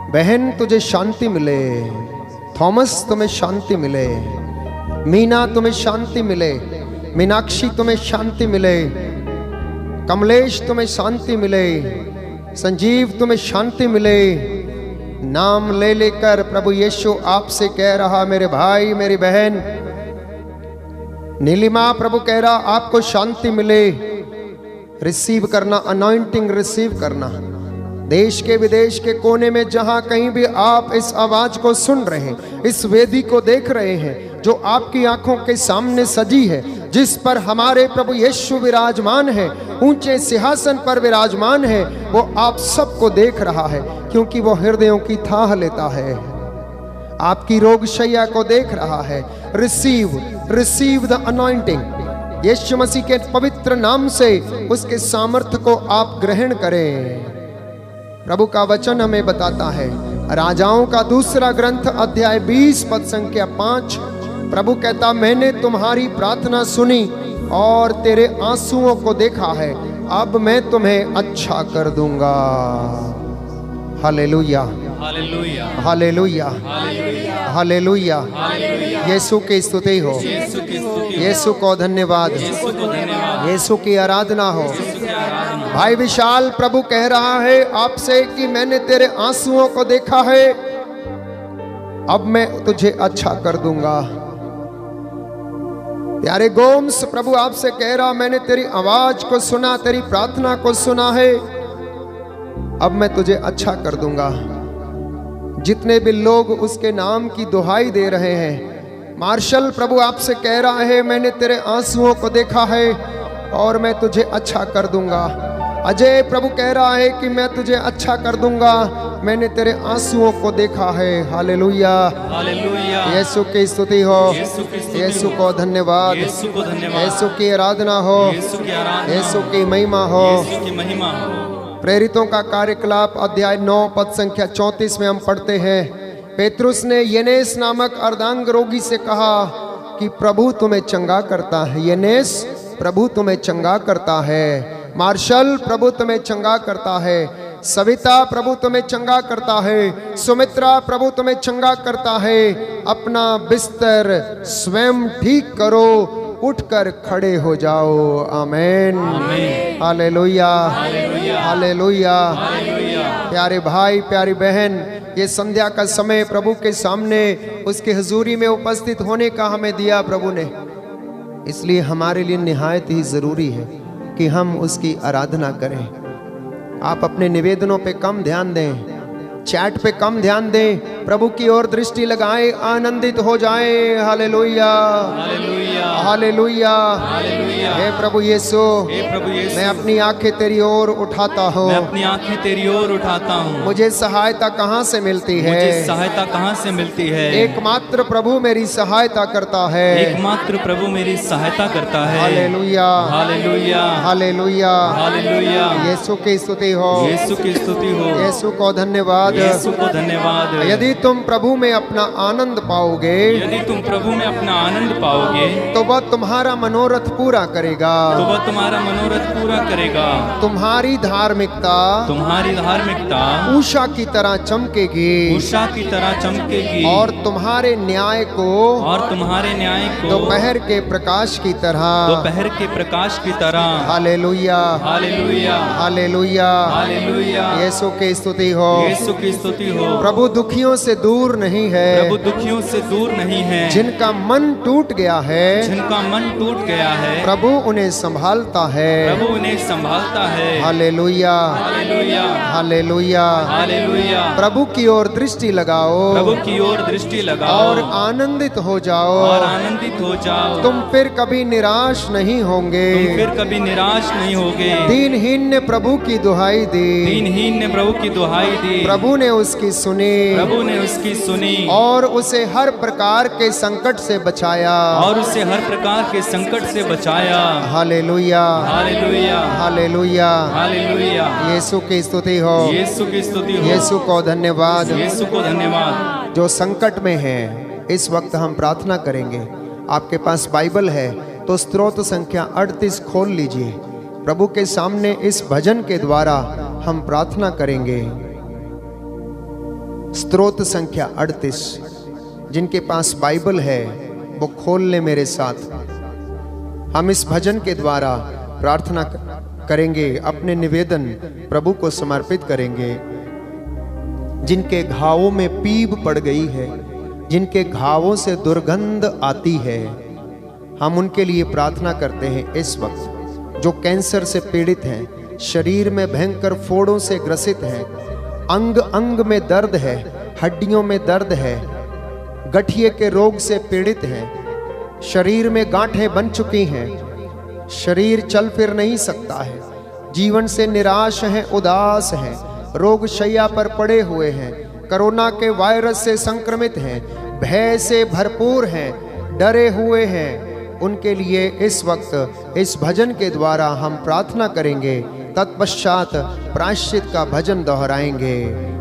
[SPEAKER 3] बहन तुझे शांति मिले। थॉमस तुम्हें शांति मिले। मीना तुम्हें शांति मिले। मीनाक्षी तुम्हें शांति मिले। कमलेश तुम्हें शांति मिले। संजीव तुम्हें शांति मिले। नाम ले लेकर प्रभु यीशु आपसे कह रहा, मेरे भाई, मेरी बहन। नीलिमा, प्रभु कह रहा आपको शांति मिले। रिसीव करना, अनॉइंटिंग रिसीव करना। देश के विदेश के कोने में जहां कहीं भी आप इस आवाज को सुन रहे हैं, इस वेदी को देख रहे हैं, जो आपकी आंखों के सामने सजी है, जिस पर हमारे प्रभु यीशु विराजमान है, ऊंचे सिंहासन पर विराजमान है, वो आप सबको देख रहा है, क्योंकि वो हृदयों की थाह लेता है। आपकी रोगशैया को देख रहा है। Receive the anointing. Yeshu Masih के पवित्र नाम से उसके सामर्थ्य को आप ग्रहण करें। प्रभु का वचन हमें बताता है, राजाओं का दूसरा ग्रंथ अध्याय 20 पद संख्या 5, प्रभु कहता, मैंने तुम्हारी प्रार्थना सुनी और तेरे आंसुओं को देखा है, अब मैं तुम्हें अच्छा कर दूंगा। Hallelujah.
[SPEAKER 2] Hallelujah
[SPEAKER 3] hallelujah
[SPEAKER 2] hallelujah
[SPEAKER 3] hallelujah.
[SPEAKER 2] Hallelujah.
[SPEAKER 3] Yeshu की स्तुति हो,
[SPEAKER 2] यीशु की स्तुति,
[SPEAKER 3] यीशु को धन्यवाद,
[SPEAKER 2] यीशु को धन्यवाद,
[SPEAKER 3] यीशु की आराधना हो।
[SPEAKER 2] यीशु की आराधना।
[SPEAKER 3] भाई विशाल, प्रभु कह रहा है आपसे कि मैंने तेरे आंसुओं को देखा है, अब मैं तुझे अच्छा कर दूंगा। प्यारे गोम्स, प्रभु आपसे कह रहा मैंने तेरी आवाज को सुना, तेरी प्रार्थना को सुना है, अब मैं तुझे अच्छा कर दूंगा। जितने भी लोग उसके नाम की दुहाई दे रहे हैं, मार्शल प्रभु आपसे कह रहा है मैंने तेरे आंसुओं को देखा है और मैं तुझे अच्छा कर दूंगा। अजय प्रभु कह रहा है कि मैं तुझे अच्छा कर दूंगा, मैंने तेरे आंसुओं को देखा है। Hallelujah
[SPEAKER 2] hallelujah.
[SPEAKER 3] यीशु की स्तुति हो,
[SPEAKER 2] यीशु की स्तुति
[SPEAKER 3] यीशु
[SPEAKER 2] हो।
[SPEAKER 3] को धन्यवाद,
[SPEAKER 2] यीशु को धन्यवाद,
[SPEAKER 3] यीशु की आराधना हो,
[SPEAKER 2] यीशु की आराधना,
[SPEAKER 3] यीशु की महिमा हो।
[SPEAKER 2] यीशु की महिमा हो।
[SPEAKER 3] प्रेरितों का कार्यकलाप अध्याय 9 पद संख्या 34 में हम पढ़ते हैं, पेतरुस ने यनेस नामक अर्धांग रोगी से कहा कि प्रभु तुम्हें चंगा करता है। यनेस, प्रभु तुम्हें चंगा करता है। मार्शल, प्रभु तुम्हें चंगा करता है। सविता, प्रभु तुम्हें चंगा करता है। सुमित्रा, प्रभु तुम्हें चंगा करता है। अपना बिस्तर स्वयं ठीक करो, उठकर खड़े हो जाओ। आमीन, हालेलुया हालेलुया। प्यारे भाई, प्यारी बहन, ये संध्या का समय प्रभु के सामने उसके हुजूरी में उपस्थित होने का हमें दिया प्रभु ने, इसलिए हमारे लिए निहायत ही जरूरी है कि हम उसकी आराधना करें। आप अपने निवेदनों पे कम ध्यान दें, चैट पे कम ध्यान दें, प्रभु की ओर दृष्टि लगाएं, आनंदित हो जाएं। Hallelujah
[SPEAKER 2] hallelujah
[SPEAKER 3] hallelujah.
[SPEAKER 2] हालेलुया।
[SPEAKER 3] हे प्रभु यीशु,
[SPEAKER 2] हे प्रभु यीशु,
[SPEAKER 3] मैं अपनी आंखें तेरी ओर उठाता हूँ।
[SPEAKER 2] मैं अपनी आंखें तेरी ओर उठाता हूँ।
[SPEAKER 3] मुझे सहायता कहाँ से मिलती है?
[SPEAKER 2] मुझे सहायता कहाँ से मिलती है?
[SPEAKER 3] एकमात्र प्रभु मेरी सहायता करता है।
[SPEAKER 2] एकमात्र प्रभु मेरी सहायता करता है।
[SPEAKER 3] Hallelujah
[SPEAKER 2] hallelujah
[SPEAKER 3] hallelujah.
[SPEAKER 2] Hallelujah.
[SPEAKER 3] Yeshu की स्तुति हो,
[SPEAKER 2] यीशु की स्तुति हो,
[SPEAKER 3] यीशु को धन्यवाद।
[SPEAKER 2] यीशु को धन्यवाद।
[SPEAKER 3] यदि तुम प्रभु में अपना आनंद पाओगे,
[SPEAKER 2] यदि तुम प्रभु में अपना आनंद पाओगे,
[SPEAKER 3] तो वह तुम्हारा मनोरथ पूरा करेगा।
[SPEAKER 2] तो वह तुम्हारा मनोरथ पूरा करेगा।
[SPEAKER 3] तुम्हारी धार्मिकता
[SPEAKER 2] तुम्हारी धार्मिकता
[SPEAKER 3] उषा की तरह चमकेगी,
[SPEAKER 2] उषा की तरह चमकेगी,
[SPEAKER 3] और तुम्हारे न्याय को
[SPEAKER 2] और तुम्हारे न्याय को
[SPEAKER 3] दोपहर के प्रकाश की तरह।
[SPEAKER 2] दोपहर के प्रकाश की तरह।
[SPEAKER 3] Hallelujah
[SPEAKER 2] hallelujah
[SPEAKER 3] hallelujah.
[SPEAKER 2] Hallelujah.
[SPEAKER 3] Yeshu की स्तुति हो,
[SPEAKER 2] यीशु की स्तुति हो।
[SPEAKER 3] प्रभु दुखियों से दूर नहीं है,
[SPEAKER 2] प्रभु दुखियों से दूर नहीं है।
[SPEAKER 3] जिनका मन टूट गया है,
[SPEAKER 2] जिनका मन टूट गया है,
[SPEAKER 3] प्रभु उन्हें संभालता है।
[SPEAKER 2] प्रभु उन्हें संभालता है।
[SPEAKER 3] Hallelujah
[SPEAKER 2] hallelujah
[SPEAKER 3] hallelujah.
[SPEAKER 2] हालेलुया।
[SPEAKER 3] प्रभु की ओर दृष्टि लगाओ,
[SPEAKER 2] प्रभु की ओर दृष्टि लगाओ,
[SPEAKER 3] और आनंदित हो जाओ।
[SPEAKER 2] और आनंदित हो जाओ।
[SPEAKER 3] तुम फिर कभी निराश नहीं होंगे।
[SPEAKER 2] तुम फिर कभी निराश नहीं होगे।
[SPEAKER 3] दीनहीन ने प्रभु की दुहाई दी,
[SPEAKER 2] दीनहीन ने प्रभु की दुहाई दी,
[SPEAKER 3] प्रभु ने उसकी सुनी,
[SPEAKER 2] प्रभु ने उसकी सुनी,
[SPEAKER 3] और उसे हर प्रकार के संकट से बचाया।
[SPEAKER 2] और उसे हर प्रकार के संकट से बचाया।
[SPEAKER 3] Hallelujah
[SPEAKER 2] hallelujah
[SPEAKER 3] hallelujah.
[SPEAKER 2] Hallelujah.
[SPEAKER 3] Yeshu की स्तुति हो,
[SPEAKER 2] यीशु की स्तुति हो,
[SPEAKER 3] यीशु को धन्यवाद।
[SPEAKER 2] यीशु को धन्यवाद।
[SPEAKER 3] जो संकट में है, इस वक्त हम प्रार्थना करेंगे। आपके पास बाइबल है तो स्तोत्र संख्या 38 खोल लीजिए। प्रभु के सामने इस भजन के द्वारा हम प्रार्थना करेंगे। स्तोत्र संख्या 38, जिनके पास बाइबल है वो खोल ले मेरे साथ। हम इस भजन के द्वारा प्रार्थना करेंगे, अपने निवेदन प्रभु को समर्पित करेंगे। जिनके घावों में पीप पड़ गई है, जिनके घावों से दुर्गंध आती है, हम उनके लिए प्रार्थना करते हैं इस वक्त। जो कैंसर से पीड़ित हैं, शरीर में भयंकर फोड़ों से ग्रसित हैं, अंग अंग में दर्द है, हड्डियों में दर्द है, गठिए के रोग से पीड़ित हैं, शरीर में गांठें बन चुकी हैं, शरीर चल फिर नहीं सकता है, जीवन से निराश हैं, उदास हैं, रोग शैया पर पड़े हुए हैं, कोरोना के वायरस से संक्रमित हैं, भय से भरपूर हैं, डरे हुए हैं, उनके लिए इस वक्त इस भजन के द्वारा हम प्रार्थना करेंगे। तत्पश्चात प्रायश्चित का भजन दोहराएंगे।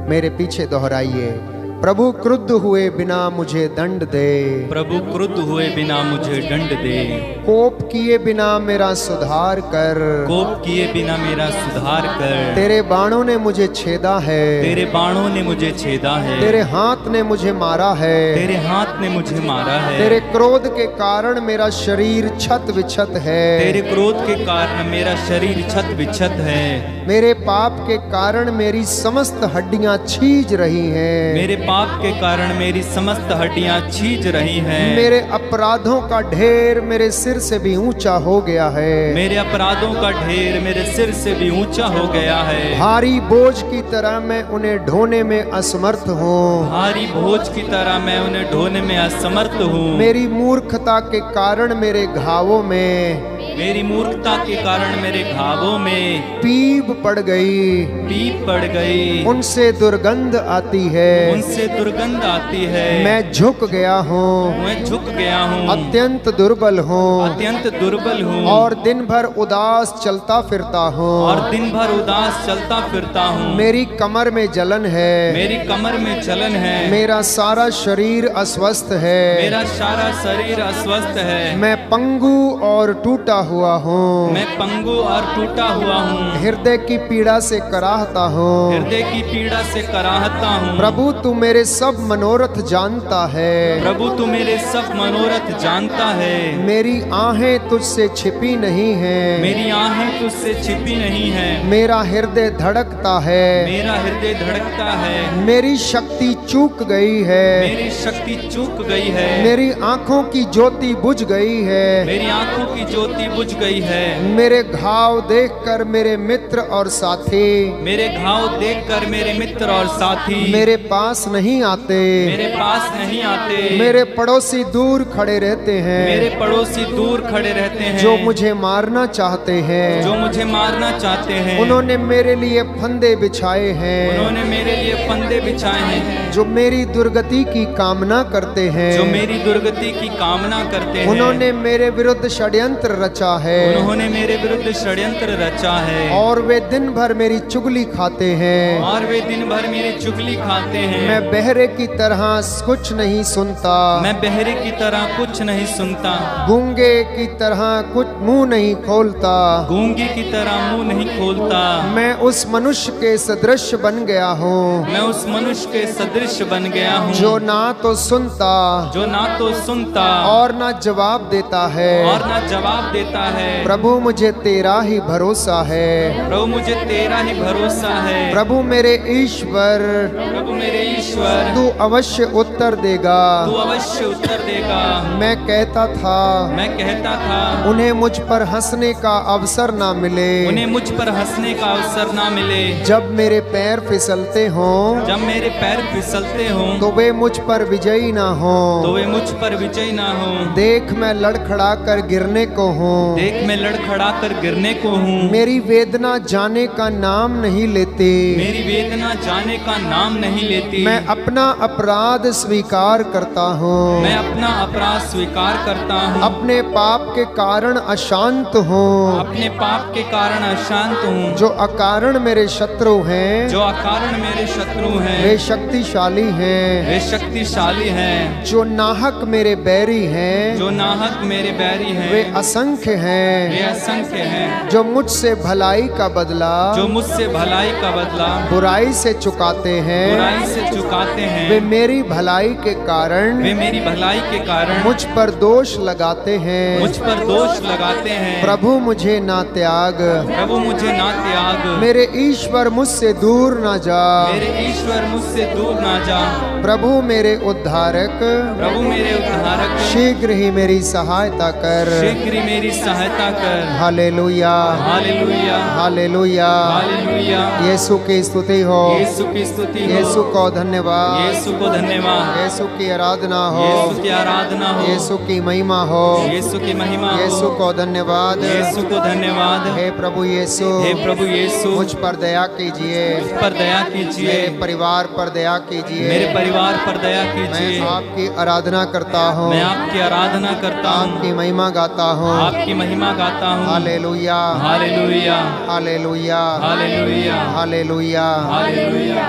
[SPEAKER 3] मेरे पीछे दोहराइए। प्रभु क्रुद्ध हुए बिना मुझे दंड दे,
[SPEAKER 2] प्रभु क्रुद्ध हुए बिना मुझे दंड दे,
[SPEAKER 3] कोप किए बिना मेरा सुधार कर,
[SPEAKER 2] कोप किए बिना मेरा सुधार कर।
[SPEAKER 3] तेरे बाणों ने मुझे छेदा है,
[SPEAKER 2] तेरे बाणों ने मुझे छेदा है,
[SPEAKER 3] तेरे हाथ ने मुझे मारा है,
[SPEAKER 2] तेरे हाथ ने मुझे मारा है,
[SPEAKER 3] तेरे क्रोध के कारण मेरा शरीर छत विछत है,
[SPEAKER 2] तेरे क्रोध के कारण मेरा शरीर छत विछत है,
[SPEAKER 3] मेरे पाप के कारण मेरी समस्त हड्डियां छीज रही हैं,
[SPEAKER 2] मेरे पाप के कारण मेरी समस्त हड्डियां छीज रही हैं,
[SPEAKER 3] मेरे अपराधों का ढेर मेरे सिर से भी ऊंचा हो गया है,
[SPEAKER 2] मेरे अपराधों का ढेर मेरे सिर से भी ऊंचा हो गया है,
[SPEAKER 3] भारी बोझ की तरह मैं उन्हें ढोने में असमर्थ हूँ,
[SPEAKER 2] भारी बोझ की तरह मैं उन्हें ढोने में असमर्थ हूँ,
[SPEAKER 3] मेरी मूर्खता के कारण मेरे घावों में,
[SPEAKER 2] मेरी मूर्खता के कारण मेरे घावों में
[SPEAKER 3] पीप पड़ गई,
[SPEAKER 2] पीप पड़ गई,
[SPEAKER 3] उनसे दुर्गंध आती है,
[SPEAKER 2] उनसे दुर्गंध आती है,
[SPEAKER 3] मैं झुक गया हूँ,
[SPEAKER 2] मैं झुक गया हूँ,
[SPEAKER 3] अत्यंत दुर्बल हूँ,
[SPEAKER 2] अत्यंत दुर्बल हूँ,
[SPEAKER 3] और दिन भर उदास चलता फिरता हूँ,
[SPEAKER 2] और दिन भर उदास चलता फिरता हूँ,
[SPEAKER 3] मेरी कमर में जलन है,
[SPEAKER 2] मेरी कमर में जलन है,
[SPEAKER 3] मेरा सारा शरीर अस्वस्थ है,
[SPEAKER 2] मेरा सारा शरीर अस्वस्थ है,
[SPEAKER 3] मैं पंगु और टूटा हुआ हूँ,
[SPEAKER 2] मैं पंगु और टूटा हुआ हूँ,
[SPEAKER 3] हृदय की पीड़ा से कराहता हूँ,
[SPEAKER 2] हृदय की पीड़ा से कराहता हूँ।
[SPEAKER 3] प्रभु तू मेरे सब मनोरथ जानता है,
[SPEAKER 2] प्रभु तू मेरे सब मनोरथ जानता है,
[SPEAKER 3] मेरी आहें तुझसे छिपी नहीं है,
[SPEAKER 2] मेरी आहें तुझसे छिपी नहीं है,
[SPEAKER 3] मेरा हृदय धड़कता है,
[SPEAKER 2] मेरा हृदय धड़कता है,
[SPEAKER 3] मेरी शक्ति चूक गई है,
[SPEAKER 2] मेरी शक्ति चूक गई है,
[SPEAKER 3] मेरी आंखों की ज्योति बुझ गई है,
[SPEAKER 2] मेरी आंखों की ज्योति बुझ गई है,
[SPEAKER 3] मेरे घाव देखकर मेरे मित्र और साथी
[SPEAKER 2] मेरे घाव देखकर मेरे मित्र और साथी
[SPEAKER 3] मेरे पास नहीं आते,
[SPEAKER 2] मेरे पास नहीं आते,
[SPEAKER 3] मेरे पड़ोसी दूर खड़े रहते हैं,
[SPEAKER 2] मेरे पड़ोसी दूर खड़े रहते हैं,
[SPEAKER 3] जो मुझे मारना चाहते हैं,
[SPEAKER 2] जो मुझे मारना चाहते हैं,
[SPEAKER 3] उन्होंने मेरे लिए फंदे बिछाए हैं,
[SPEAKER 2] उन्होंने मेरे लिए फंदे बिछाए हैं,
[SPEAKER 3] जो मेरी दुर्गति की कामना करते हैं,
[SPEAKER 2] जो मेरी दुर्गति की कामना करते हैं,
[SPEAKER 3] उन्होंने मेरे विरुद्ध षड्यंत्र रचा है,
[SPEAKER 2] उन्होंने मेरे विरुद्ध षड्यंत्र रचा है,
[SPEAKER 3] और वे दिन भर मेरी चुगली खाते हैं,
[SPEAKER 2] और वे दिन भर मेरी चुगली खाते हैं,
[SPEAKER 3] मैं बहरे की तरह कुछ नहीं सुनता,
[SPEAKER 2] मैं बहरे की तरह कुछ नहीं सुनता,
[SPEAKER 3] गूंगे की तरह कुछ मुंह नहीं खोलता,
[SPEAKER 2] गूंगी की तरह मुंह नहीं खोलता,
[SPEAKER 3] मैं उस मनुष्य के सदृश बन गया हूँ,
[SPEAKER 2] मैं उस मनुष्य के सदृश बन गया हूँ,
[SPEAKER 3] जो ना तो सुनता,
[SPEAKER 2] जो ना तो सुनता
[SPEAKER 3] और ना जवाब देता है,
[SPEAKER 2] और ना जवाब देता है।
[SPEAKER 3] प्रभु मुझे तेरा ही भरोसा है,
[SPEAKER 2] प्रभु मुझे तेरा ही भरोसा है,
[SPEAKER 3] प्रभु मेरे ईश्वर,
[SPEAKER 2] प्रभु मेरे ईश्वर,
[SPEAKER 3] तू अवश्य उत्तर देगा,
[SPEAKER 2] तू अवश्य उत्तर देगा।
[SPEAKER 3] मैं कहता था
[SPEAKER 2] मैं कहता था
[SPEAKER 3] उन्हें मुझ पर हंसने का अवसर ना मिले,
[SPEAKER 2] उन्हें मुझ पर हंसने का अवसर ना मिले,
[SPEAKER 3] जब मेरे पैर फिसलते हों
[SPEAKER 2] जब मेरे पैर फिसलते हों
[SPEAKER 3] तो वे मुझ पर विजयी ना हो,
[SPEAKER 2] तो वे मुझ पर विजयी ना हो।
[SPEAKER 3] देख मैं लड़खड़ा कर गिरने को हूँ,
[SPEAKER 2] देख मैं लड़खड़ा कर गिरने को हूँ,
[SPEAKER 3] मेरी वेदना जाने का नाम नहीं लेती,
[SPEAKER 2] मेरी वेदना जाने का नाम नहीं लेती,
[SPEAKER 3] मैं अपना अपराध स्वीकार करता हूँ,
[SPEAKER 2] मैं अपना अपराध स्वीकार करता हूँ,
[SPEAKER 3] अपने पाप के कारण अशांत हूँ,
[SPEAKER 2] अपने पाप के कारण अशांत हूँ,
[SPEAKER 3] जो अकारण मेरे शत्रु हैं,
[SPEAKER 2] जो अकारण मेरे शत्रु हैं,
[SPEAKER 3] वे शक्तिशाली हैं,
[SPEAKER 2] वे शक्तिशाली हैं,
[SPEAKER 3] जो नाहक मेरे बैरी हैं,
[SPEAKER 2] जो नाहक मेरे बैरी हैं,
[SPEAKER 3] वे असंख्य
[SPEAKER 2] वे
[SPEAKER 3] हैं,
[SPEAKER 2] असंख्य हैं,
[SPEAKER 3] जो मुझसे भलाई का बदला
[SPEAKER 2] जो मुझसे भलाई का बदला
[SPEAKER 3] बुराई से चुकाते हैं,
[SPEAKER 2] बुराई से चुकाते हैं,
[SPEAKER 3] वे मेरी भलाई के कारण
[SPEAKER 2] वे मेरी भलाई के कारण
[SPEAKER 3] मुझ पर दोष लगाते हैं,
[SPEAKER 2] मुझ पर दोष लगाते हैं।
[SPEAKER 3] प्रभु मुझे ना त्याग,
[SPEAKER 2] प्रभु मुझे ना त्याग,
[SPEAKER 3] मेरे ईश्वर मुझसे दूर ना जा,
[SPEAKER 2] मेरे ईश्वर मुझसे दूर ना जा,
[SPEAKER 3] प्रभु मेरे उद्धारक
[SPEAKER 2] प्रभु मेरे उद्धारक
[SPEAKER 3] शीघ्र ही मेरी सहायता कर,
[SPEAKER 2] शीघ्र ही मेरी सहायता कर।
[SPEAKER 3] Hallelujah
[SPEAKER 2] hallelujah
[SPEAKER 3] hallelujah,
[SPEAKER 2] hallelujah.
[SPEAKER 3] Yeshu की स्तुति हो,
[SPEAKER 2] यीशु की स्तुति हो,
[SPEAKER 3] यीशु को धन्यवाद,
[SPEAKER 2] यीशु को धन्यवाद,
[SPEAKER 3] यीशु की आराधना हो,
[SPEAKER 2] यीशु की आराधना हो,
[SPEAKER 3] यीशु की महिमा हो,
[SPEAKER 2] यीशु की महिमा हो,
[SPEAKER 3] यीशु को धन्यवाद,
[SPEAKER 2] यीशु को धन्यवाद।
[SPEAKER 3] हे प्रभु यीशु,
[SPEAKER 2] हे प्रभु यीशु,
[SPEAKER 3] मुझ पर दया कीजिए,
[SPEAKER 2] मुझ पर दया कीजिए,
[SPEAKER 3] मेरे परिवार पर दया कीजिए,
[SPEAKER 2] मेरे परिवार पर दया कीजिए।
[SPEAKER 3] मैं आपकी आराधना करता हूँ,
[SPEAKER 2] मैं आपकी आराधना करता हूँ,
[SPEAKER 3] आपकी महिमा गाता हूँ,
[SPEAKER 2] आपकी महिमा गाता हूँ।
[SPEAKER 3] Hallelujah
[SPEAKER 2] hallelujah
[SPEAKER 3] hallelujah
[SPEAKER 2] hallelujah
[SPEAKER 3] hallelujah.
[SPEAKER 2] Hallelujah.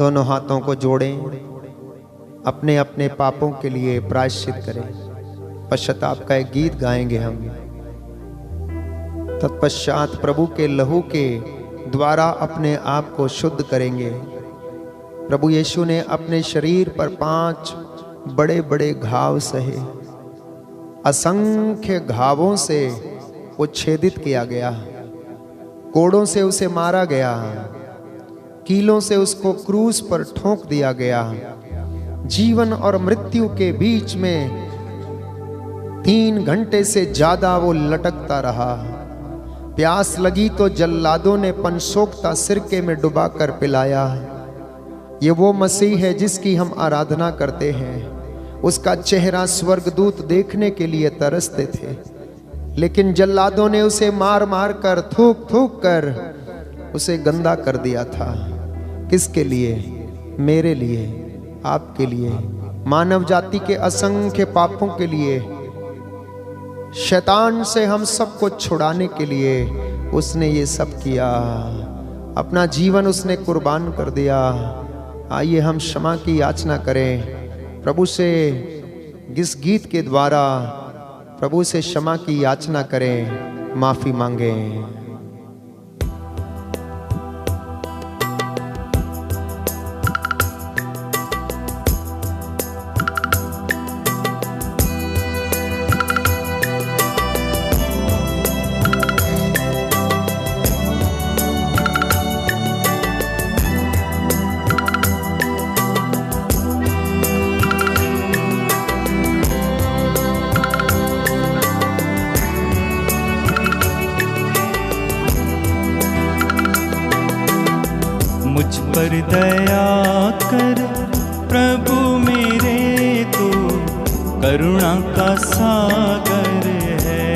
[SPEAKER 3] दोनों हाथों को जोड़ें, अपने अपने पापों के लिए प्रायश्चित करें। पश्चाताप का एक गीत गाएंगे हम। तत्पश्चात प्रभु के लहू के द्वारा अपने आप को शुद्ध करेंगे। प्रभु यीशु ने अपने शरीर पर 5 बड़े बड़े घाव सहे। असंख्य घावों से वो छेदित किया गया, कोड़ों से उसे मारा गया, कीलों से उसको क्रूस पर ठोक दिया गया। जीवन और मृत्यु के बीच में 3 घंटे से ज्यादा वो लटकता रहा। प्यास लगी तो जल्लादों ने पनसोखता सिरके में डुबाकर पिलाया। ये वो मसीह है जिसकी हम आराधना करते हैं। उसका चेहरा स्वर्गदूत देखने के लिए तरसते थे, लेकिन जल्लादों ने उसे मार मार कर, थूक थूक कर उसे गंदा कर दिया था। किसके लिए? मेरे लिए, आपके लिए, मानव जाति के असंख्य पापों के लिए, शैतान से हम सबको छुड़ाने के लिए उसने ये सब किया। अपना जीवन उसने कुर्बान कर दिया। आइए हम क्षमा की याचना करें प्रभु से। इस गीत के द्वारा प्रभु से क्षमा की याचना करें, माफी मांगें।
[SPEAKER 4] पर दया कर प्रभु मेरे, तो करुणा का सागर है।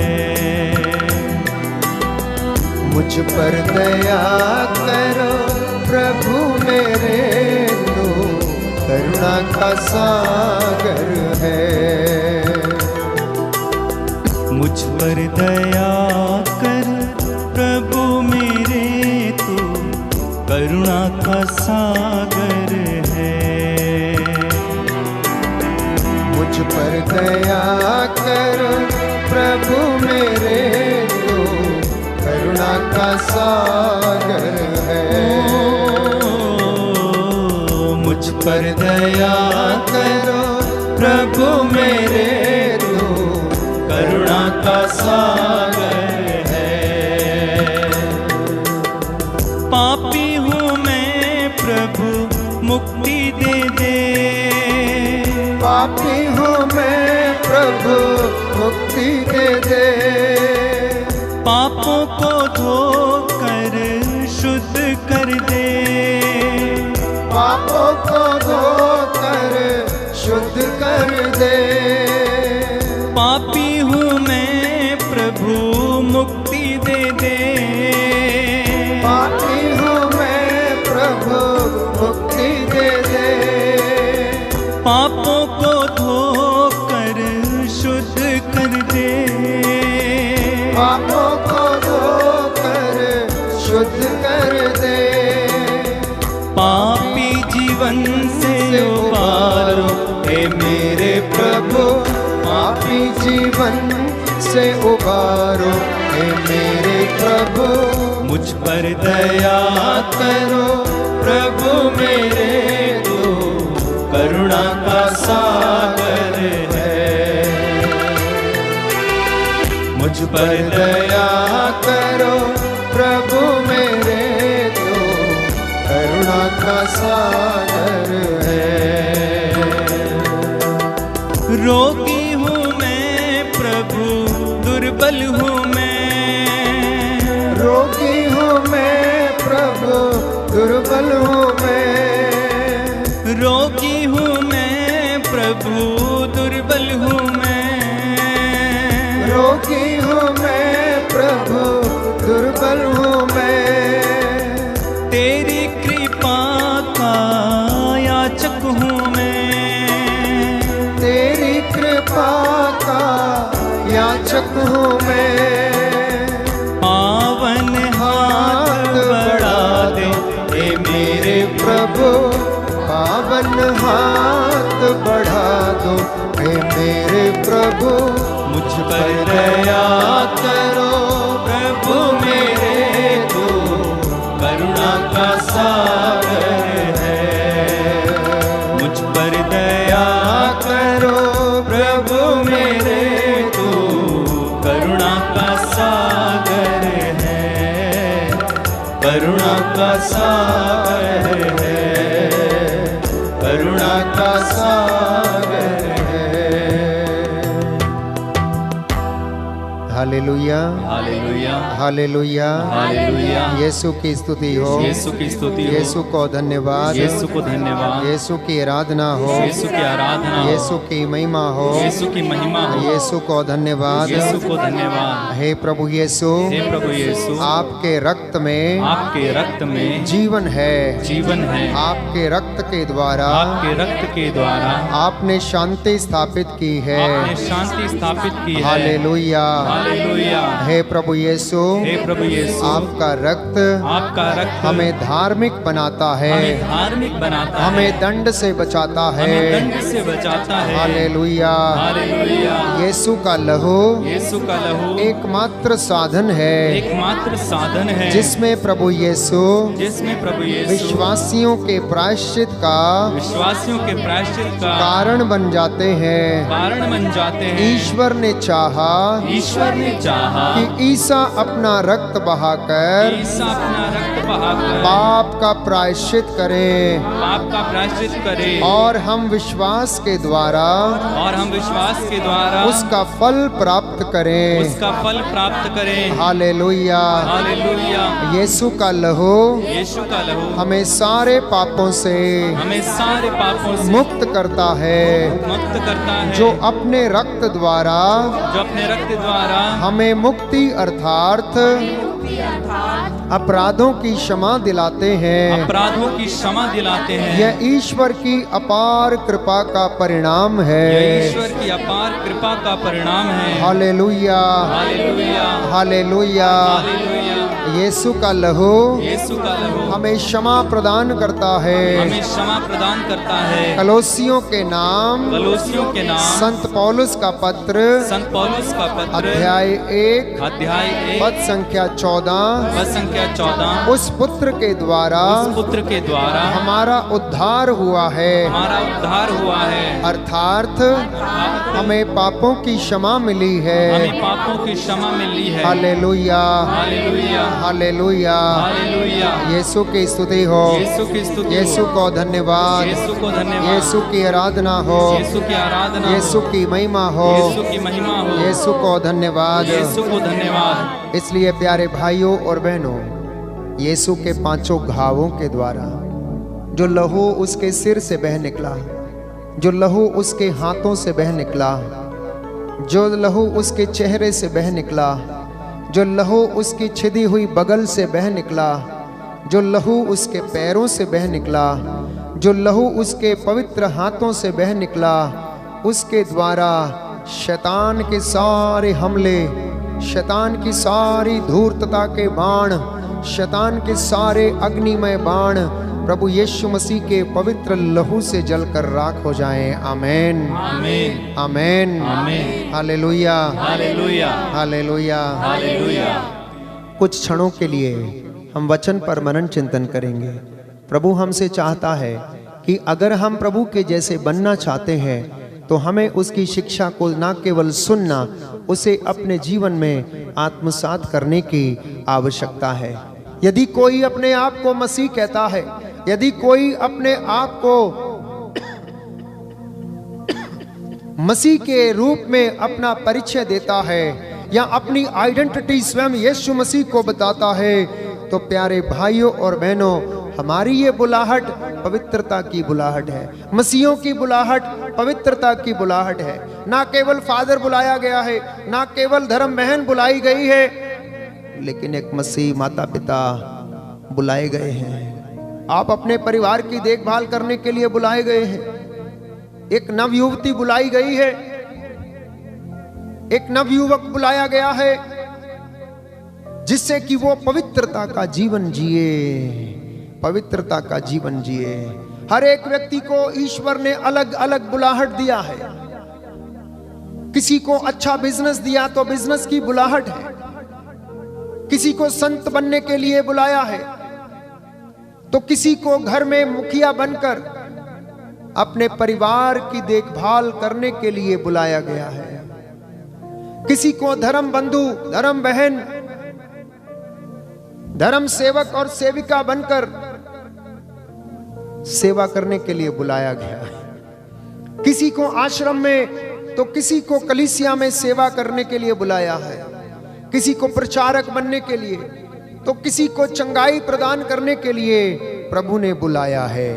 [SPEAKER 3] मुझ पर दया करो प्रभु मेरे, तो करुणा का सागर है।
[SPEAKER 4] मुझ पर दया कर प्रभु मेरे, तो करुणा का सागर है।
[SPEAKER 3] मुझ पर दया करो प्रभु मेरे, तो करुणा का सागर है।
[SPEAKER 4] मुझ पर दया करो प्रभु मेरे, तो करुणा का सागर है। पापी हूँ मैं प्रभु मुक्ति दे दे।
[SPEAKER 3] पापी हूँ मैं प्रभु मुक्ति दे दे।
[SPEAKER 4] पापों को धोकर शुद्ध कर दे।
[SPEAKER 3] पापों को धोकर शुद्ध कर दे।
[SPEAKER 4] पापी हूँ मैं प्रभु मुक्ति दे दे।
[SPEAKER 3] पापी हूँ मैं प्रभु मुक्ति दे दे।
[SPEAKER 4] पापों को धोकर शुद्ध कर दे।
[SPEAKER 3] पापों को धोकर शुद्ध कर दे।
[SPEAKER 4] पापी जीवन से उबारो हे मेरे प्रभु।
[SPEAKER 3] पापी जीवन से उबारो हे मेरे प्रभु।
[SPEAKER 4] मुझ पर दया करो प्रभु मेरे, तो करुणा का सागर है। मुझ पर दया
[SPEAKER 3] करो प्रभु मेरे, तो करुणा का सागर है।
[SPEAKER 4] रोगी हूँ मैं प्रभु, दुर्बल हूँ मैं।
[SPEAKER 3] रोगी हूँ मैं प्रभु, दुर्बल हूँ मैं।
[SPEAKER 4] रोगी हूँ मैं प्रभु, दुर्बल हूँ मैं।
[SPEAKER 3] रोगी हूँ मैं प्रभु, दुर्बल हूँ मैं।
[SPEAKER 4] तेरी कृपा का याचक हूँ मैं।
[SPEAKER 3] तेरी कृपा का याचक हूँ मैं।
[SPEAKER 4] पावन हाथ बढ़ा दे हे मेरे
[SPEAKER 3] प्रभु, बढ़ा दो। हे मेरे प्रभु
[SPEAKER 4] मुझ पर दया
[SPEAKER 3] करो,
[SPEAKER 4] प्रभु मेरे तो करुणा का सागर है। मुझ पर दया
[SPEAKER 3] करो
[SPEAKER 4] प्रभु मेरे तो करुणा का सागर है। करुणा का सागर है। करुणा का सागर है।
[SPEAKER 3] Hallelujah,
[SPEAKER 4] hallelujah,
[SPEAKER 3] hallelujah,
[SPEAKER 4] hallelujah.
[SPEAKER 3] Yeshu की स्तुति हो,
[SPEAKER 4] यीशु की स्तुति हो,
[SPEAKER 3] यीशु को धन्यवाद,
[SPEAKER 4] यीशु को धन्यवाद,
[SPEAKER 3] यीशु की आराधना हो,
[SPEAKER 4] यीशु की आराधना हो,
[SPEAKER 3] यीशु की महिमा हो,
[SPEAKER 4] यीशु की महिमा हो,
[SPEAKER 3] यीशु को धन्यवाद।
[SPEAKER 4] यीशु को धन्यवाद।
[SPEAKER 3] हे प्रभु यीशु,
[SPEAKER 4] हे प्रभु यीशु,
[SPEAKER 3] आपके रक्त में
[SPEAKER 4] आपके रक्त में
[SPEAKER 3] जीवन है,
[SPEAKER 4] जीवन है।
[SPEAKER 3] आपके रक्त के द्वारा
[SPEAKER 4] आपके रक्त के द्वारा
[SPEAKER 3] आपने शांति स्थापित की है।
[SPEAKER 4] आपने शांति स्थापित की है।
[SPEAKER 3] Hallelujah,
[SPEAKER 4] hallelujah.
[SPEAKER 3] हे प्रभु यीशु,
[SPEAKER 4] हे प्रभु यीशु,
[SPEAKER 3] आपका रक्त
[SPEAKER 4] आपका रक्त
[SPEAKER 3] हमें धार्मिक बनाता है,
[SPEAKER 4] हमें धार्मिक बनाता है,
[SPEAKER 3] हमें दंड से बचाता है।
[SPEAKER 4] हमें दंड से बचाता है।
[SPEAKER 3] Hallelujah,
[SPEAKER 4] hallelujah.
[SPEAKER 3] यीशु का लहू
[SPEAKER 4] यीशु का लहू
[SPEAKER 3] एकमात्र साधन है,
[SPEAKER 4] एकमात्र साधन है,
[SPEAKER 3] जिसमें प्रभु यीशु
[SPEAKER 4] जिसमें प्रभु यीशु
[SPEAKER 3] विश्वासियों के प्रायश्चित का
[SPEAKER 4] विश्वासियों के प्रायश्चित का
[SPEAKER 3] कारण बन जाते हैं।
[SPEAKER 4] कारण बन जाते हैं।
[SPEAKER 3] ईश्वर ने चाहा
[SPEAKER 4] ईश्वर ने चाहा
[SPEAKER 3] कि ईसा अपना रक्त बहाकर
[SPEAKER 4] ईसा अपना रक्त बहाकर
[SPEAKER 3] पाप का प्रायश्चित करे,
[SPEAKER 4] पाप का प्रायश्चित करे,
[SPEAKER 3] और हम विश्वास के द्वारा
[SPEAKER 4] और हम विश्वास के द्वारा
[SPEAKER 3] उसका फल प्राप्त करें।
[SPEAKER 4] उसका फल प्राप्त करें।
[SPEAKER 3] Hallelujah,
[SPEAKER 4] hallelujah.
[SPEAKER 3] यीशु का लहू
[SPEAKER 4] यीशु का लहू
[SPEAKER 3] हमें सारे पापों से
[SPEAKER 4] हमें सारे पापों से
[SPEAKER 3] मुक्त करता है,
[SPEAKER 4] मुक्त करता है।
[SPEAKER 3] जो अपने रक्त द्वारा
[SPEAKER 4] जो अपने रक्त द्वारा
[SPEAKER 3] हमें मुक्ति अर्थात अपराधों की क्षमा दिलाते हैं।
[SPEAKER 4] अपराधों की क्षमा दिलाते हैं।
[SPEAKER 3] यह ईश्वर की अपार कृपा का परिणाम
[SPEAKER 4] यह
[SPEAKER 3] है।
[SPEAKER 4] ईश्वर की अपार कृपा का परिणाम है।
[SPEAKER 3] Hallelujah,
[SPEAKER 4] hallelujah,
[SPEAKER 3] hallelujah.
[SPEAKER 4] हालेलुया।
[SPEAKER 3] यीशु का लहू
[SPEAKER 4] यीशु का लहू
[SPEAKER 3] हमें क्षमा प्रदान करता है।
[SPEAKER 4] हमें क्षमा प्रदान करता है।
[SPEAKER 3] कलोसियों के नाम
[SPEAKER 4] कलोसियों के नाम
[SPEAKER 3] संत पौलुस का पत्र
[SPEAKER 4] संत पौलुस का पत्र
[SPEAKER 3] अध्याय 1
[SPEAKER 4] अध्याय 1
[SPEAKER 3] पद संख्या 14,
[SPEAKER 4] पद संख्या 14
[SPEAKER 3] उस पुत्र के द्वारा
[SPEAKER 4] उस पुत्र के द्वारा
[SPEAKER 3] हमारा उद्धार हुआ है,
[SPEAKER 4] हमारा उद्धार हुआ है।
[SPEAKER 3] अर्थात हमें पापों की क्षमा मिली है।
[SPEAKER 4] हमें पापों की क्षमा मिली है।
[SPEAKER 3] Hallelujah,
[SPEAKER 4] hallelujah,
[SPEAKER 3] hallelujah.
[SPEAKER 4] Hallelujah.
[SPEAKER 3] Yeshu की स्तुति हो,
[SPEAKER 4] यीशु की स्तुति हो।
[SPEAKER 3] यीशु को धन्यवाद,
[SPEAKER 4] यीशु को धन्यवाद।
[SPEAKER 3] यीशु की आराधना हो,
[SPEAKER 4] यीशु की आराधना
[SPEAKER 3] यीशु
[SPEAKER 4] हो।
[SPEAKER 3] की महिमा हो,
[SPEAKER 4] यीशु की महिमा हो।
[SPEAKER 3] यीशु को धन्यवाद।
[SPEAKER 4] यीशु को धन्यवाद।
[SPEAKER 3] इसलिए प्यारे भाइयों और बहनों, यीशु के 5 घावों के द्वारा जो लहू उसके सिर से बह निकला, जो लहू उसके हाथों से बह निकला, जो लहू उसके चेहरे से बह निकला, जो लहू उसकी छिदी हुई बगल से बह निकला, जो लहू उसके पैरों से बह निकला, जो लहू उसके पवित्र हाथों से बह निकला, उसके द्वारा शैतान के सारे हमले, शैतान की सारी धूर्तता के बाण, शैतान के सारे अग्निमय बाण प्रभु यीशु मसीह के पवित्र लहू से जलकर राख हो जाएं। आमेन,
[SPEAKER 4] आमीन,
[SPEAKER 3] आमेन,
[SPEAKER 4] आमीन।
[SPEAKER 3] हालेलुया,
[SPEAKER 4] हालेलुया,
[SPEAKER 3] हालेलुया।
[SPEAKER 4] हालेलुया।
[SPEAKER 3] कुछ क्षणों के लिए हम वचन पर मनन चिंतन करेंगे। प्रभु हमसे चाहता है कि अगर हम प्रभु के जैसे बनना चाहते हैं तो हमें उसकी शिक्षा को न केवल सुनना, उसे अपने जीवन में आत्मसात करने की आवश्यकता है। यदि कोई अपने आप को मसीह कहता है, यदि कोई अपने आप को मसीह के रूप में अपना परिचय देता है या अपनी आइडेंटिटी स्वयं यीशु मसीह को बताता है, तो प्यारे भाइयों और बहनों, हमारी ये बुलाहट पवित्रता की बुलाहट है, मसीहों की बुलाहट पवित्रता की बुलाहट है। ना केवल फादर बुलाया गया है, ना केवल धर्म बहन बुलाई गई है, लेकिन एक मसीह माता पिता बुलाए गए हैं। आप अपने परिवार की देखभाल करने के लिए बुलाए गए हैं। एक नवयुवती बुलाई गई है, एक नवयुवक बुलाया गया है, जिससे कि वो पवित्रता का जीवन जिए, पवित्रता का जीवन जिए। हर एक व्यक्ति को ईश्वर ने अलग अलग बुलाहट दिया है। किसी को अच्छा बिजनेस दिया तो बिजनेस की बुलाहट है, किसी को संत बनने के लिए बुलाया है, तो किसी को घर में मुखिया बनकर अपने परिवार की देखभाल करने के लिए बुलाया गया है, किसी को धर्म बंधु, धर्म बहन, धर्म सेवक और सेविका बनकर सेवा करने के लिए बुलाया गया है, किसी को आश्रम में तो किसी को कलीसिया में सेवा करने के लिए बुलाया है, किसी को प्रचारक बनने के लिए तो किसी को चंगाई प्रदान करने के लिए प्रभु ने बुलाया है।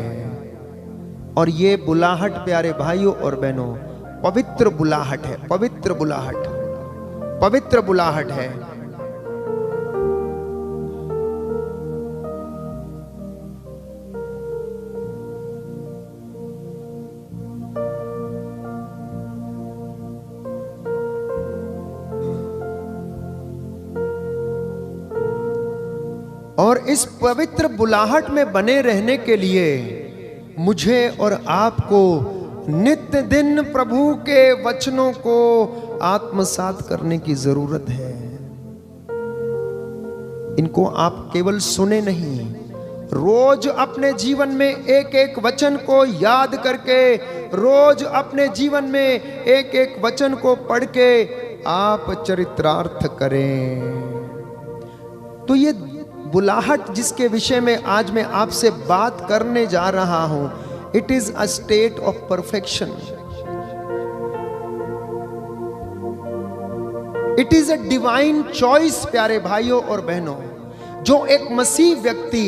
[SPEAKER 3] और ये बुलाहट प्यारे भाइयों और बहनों पवित्र बुलाहट है, पवित्र बुलाहट, पवित्र बुलाहट है। और इस पवित्र बुलाहट में बने रहने के लिए मुझे और आपको नित्य दिन प्रभु के वचनों को आत्मसात करने की जरूरत है। इनको आप केवल सुने नहीं, रोज अपने जीवन में एक एक वचन को याद करके, रोज अपने जीवन में एक एक वचन को पढ़ के आप चरित्रार्थ करें। तो ये बुलाहट जिसके विषय में आज मैं आपसे बात करने जा रहा हूं, it is a state of perfection. It is a divine choice प्यारे भाइयों और बहनों। जो एक मसीह व्यक्ति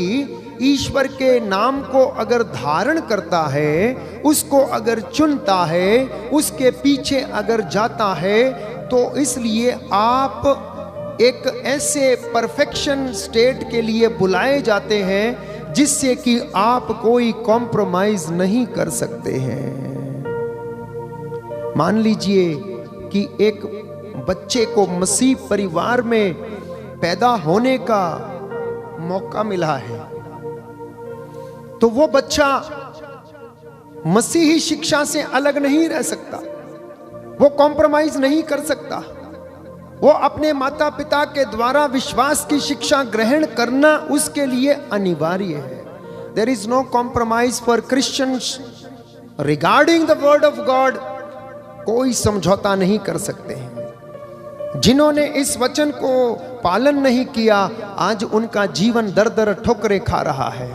[SPEAKER 3] ईश्वर के नाम को अगर धारण करता है, उसको अगर चुनता है, उसके पीछे अगर जाता है, तो इसलिए आप एक ऐसे परफेक्शन स्टेट के लिए बुलाए जाते हैं जिससे कि आप कोई कॉम्प्रोमाइज नहीं कर सकते हैं। मान लीजिए कि एक बच्चे को मसीह परिवार में पैदा होने का मौका मिला है, तो वो बच्चा मसीही शिक्षा से अलग नहीं रह सकता, वो कॉम्प्रोमाइज नहीं कर सकता। वो अपने माता पिता के द्वारा विश्वास की शिक्षा ग्रहण करना उसके लिए अनिवार्य है। There is no compromise for Christians regarding the word of God. कोई समझौता नहीं कर सकते हैं। जिन्होंने इस वचन को पालन नहीं किया, आज उनका जीवन दर दर ठोकरें खा रहा है।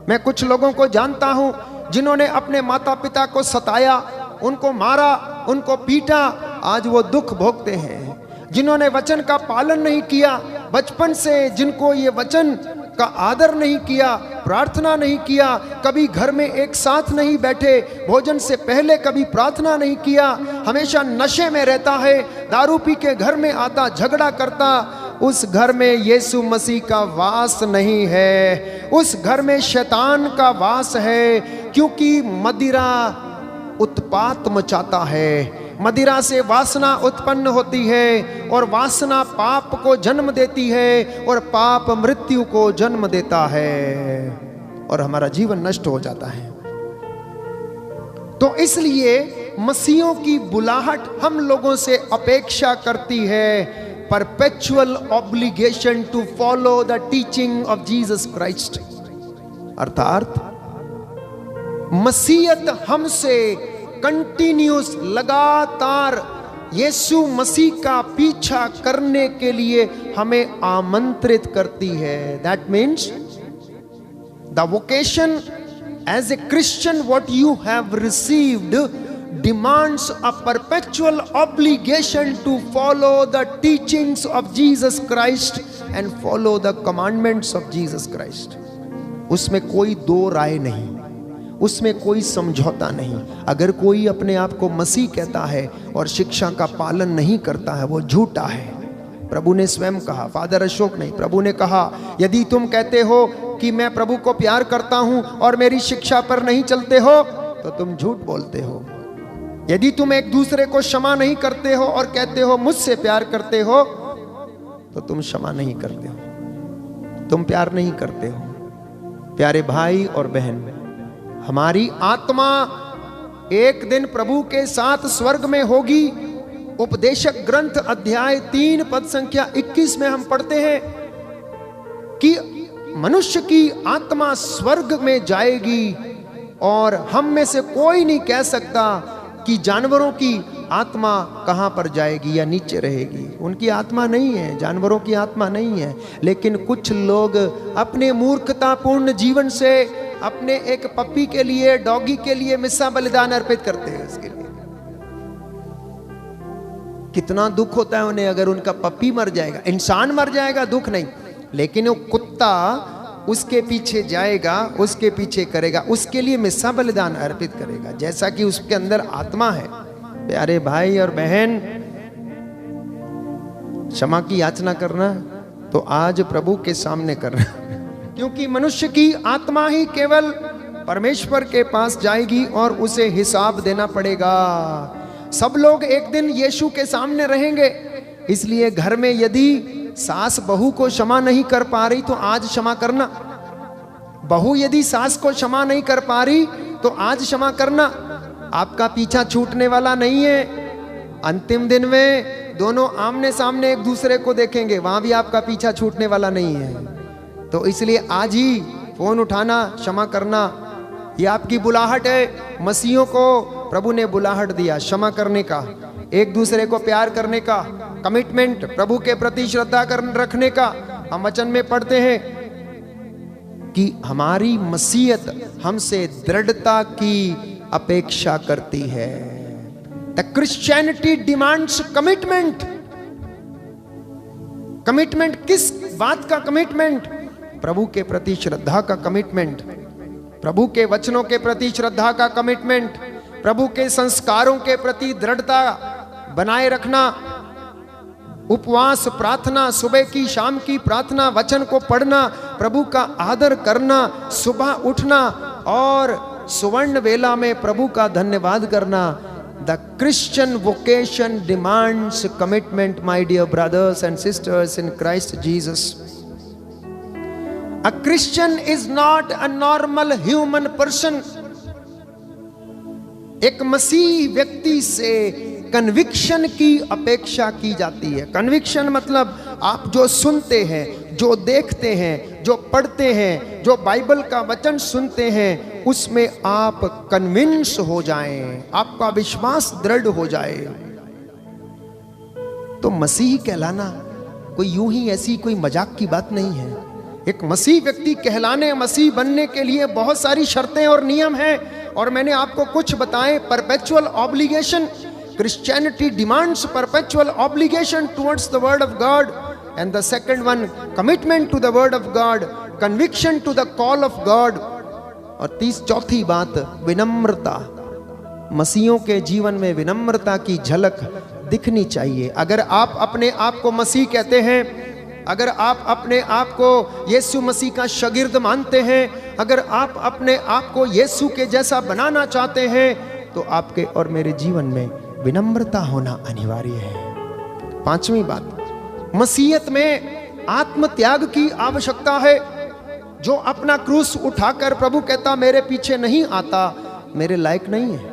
[SPEAKER 3] मैं कुछ लोगों को जानता हूं जिन्होंने अपने माता पिता को सताया, उनको मारा, उनको पीटा, आज वो दुख भोगते हैं। जिन्होंने वचन का पालन नहीं किया, बचपन से जिनको ये वचन का आदर नहीं किया, प्रार्थना नहीं किया, कभी घर में एक साथ नहीं बैठे, भोजन से पहले कभी प्रार्थना नहीं किया, हमेशा नशे में रहता है, दारू पी के घर में आता, झगड़ा करता, उस घर में यीशु मसीह का वास नहीं है, उस घर में शैतान का वास है। क्योंकि मदिरा उत्पात मचाता है, मदिरा से वासना उत्पन्न होती है और वासना पाप को जन्म देती है और पाप मृत्यु को जन्म देता है और हमारा जीवन नष्ट हो जाता है। तो इसलिए मसीहों की बुलाहट हम लोगों से अपेक्षा करती है perpetual obligation to follow the teaching of Jesus Christ. अर्थात मसीहत हमसे कंटिन्यूस, लगातार यीशु मसीह का पीछा करने के लिए हमें आमंत्रित करती है। That means the vocation as a Christian what you have received demands a perpetual obligation to follow the teachings of Jesus Christ and follow the commandments of Jesus Christ. उसमें कोई दो राय नहीं, उसमें कोई समझौता नहीं। अगर कोई अपने आप को मसीह कहता है और शिक्षा का पालन नहीं करता है, वो झूठा है। प्रभु ने स्वयं कहा, फादर अशोक नहीं, प्रभु ने कहा, यदि तुम कहते हो कि मैं प्रभु को प्यार करता हूं और मेरी शिक्षा पर नहीं चलते हो तो तुम झूठ बोलते हो। यदि तुम एक दूसरे को क्षमा नहीं करते हो और कहते हो मुझसे प्यार करते हो तो तुम क्षमा नहीं करते हो, तुम प्यार नहीं करते हो। प्यारे भाई और बहन, हमारी आत्मा एक दिन प्रभु के साथ स्वर्ग में होगी। उपदेशक ग्रंथ अध्याय 3 पद संख्या 21 में हम पढ़ते हैं कि मनुष्य की आत्मा स्वर्ग में जाएगी और हम में से कोई नहीं कह सकता कि जानवरों की आत्मा कहां पर जाएगी या नीचे रहेगी। उनकी आत्मा नहीं है, जानवरों की आत्मा नहीं है। लेकिन कुछ लोग अपने मूर्खतापूर्ण जीवन से अपने एक पप्पी के लिए, डॉगी के लिए मिस्सा बलिदान अर्पित करते हैं। उसके लिए कितना दुख होता है उन्हें अगर उनका पप्पी मर जाएगा। इंसान मर जाएगा दुख नहीं, लेकिन वो कुत्ता उसके पीछे जाएगा, उसके पीछे करेगा, उसके लिए मिस्सा बलिदान अर्पित करेगा, जैसा कि उसके अंदर आत्मा है। प्यारे भाई और बहन, क्षमा की याचना करना तो आज प्रभु के सामने करना, क्योंकि मनुष्य की आत्मा ही केवल परमेश्वर के पास जाएगी और उसे हिसाब देना पड़ेगा। सब लोग एक दिन यीशु के सामने रहेंगे। इसलिए घर में यदि सास बहू को क्षमा नहीं कर पा रही तो आज क्षमा करना। बहू यदि सास को क्षमा नहीं कर पा रही तो आज क्षमा करना। आपका पीछा छूटने वाला नहीं है। अंतिम दिन में दोनों आमने सामने एक दूसरे को देखेंगे, वहां भी आपका पीछा छूटने वाला नहीं है। तो इसलिए आज ही फोन उठाना, क्षमा करना, ये आपकी बुलाहट है। मसीहों को प्रभु ने बुलाहट दिया क्षमा करने का, एक दूसरे को प्यार करने का, कमिटमेंट, प्रभु के प्रति श्रद्धा रखने का। हम वचन में पढ़ते हैं कि हमारी मसीहत हमसे दृढ़ता की अपेक्षा करती है। The Christianity demands commitment. Commitment किस बात का कमिटमेंट? प्रभु के प्रति श्रद्धा का कमिटमेंट, प्रभु के वचनों के प्रति श्रद्धा का कमिटमेंट, प्रभु के संस्कारों के प्रति दृढ़ता बनाए रखना, उपवास, प्रार्थना, सुबह की शाम की प्रार्थना, वचन को पढ़ना, प्रभु का आदर करना, सुबह उठना और सुवर्ण वेला में प्रभु का धन्यवाद करना। The Christian vocation demands commitment, my dear brothers and sisters in Christ Jesus. A Christian is not a normal human person. एक मसीह व्यक्ति से कन्विक्शन की अपेक्षा की जाती है। कन्विक्शन मतलब आप जो सुनते हैं, जो देखते हैं, जो पढ़ते हैं, जो बाइबल का वचन सुनते हैं, उसमें आप कन्विंस हो जाएं, आपका विश्वास दृढ़ हो जाए। तो मसीह कहलाना कोई यूं ही ऐसी कोई मजाक की बात नहीं है। एक मसीह व्यक्ति कहलाने, मसीह बनने के लिए बहुत सारी शर्तें और नियम हैं और मैंने आपको कुछ बताए। Perpetual obligation, Christianity demands perpetual obligation towards the word of God, and the second one commitment to the word of God, conviction to the call of God, और चौथी बात विनम्रता। मसीहों के जीवन में विनम्रता की झलक दिखनी चाहिए। अगर आप अपने आप को मसीह कहते हैं, अगर आप अपने आप को यीशु मसीह का शागिर्द मानते हैं, अगर आप अपने आप को यीशु के जैसा बनाना चाहते हैं, तो आपके और मेरे जीवन में विनम्रता होना अनिवार्य है। पांचवी बात, मसीहत में आत्म त्याग की आवश्यकता है। जो अपना क्रूस उठाकर प्रभु कहता मेरे पीछे नहीं आता, मेरे लायक नहीं है।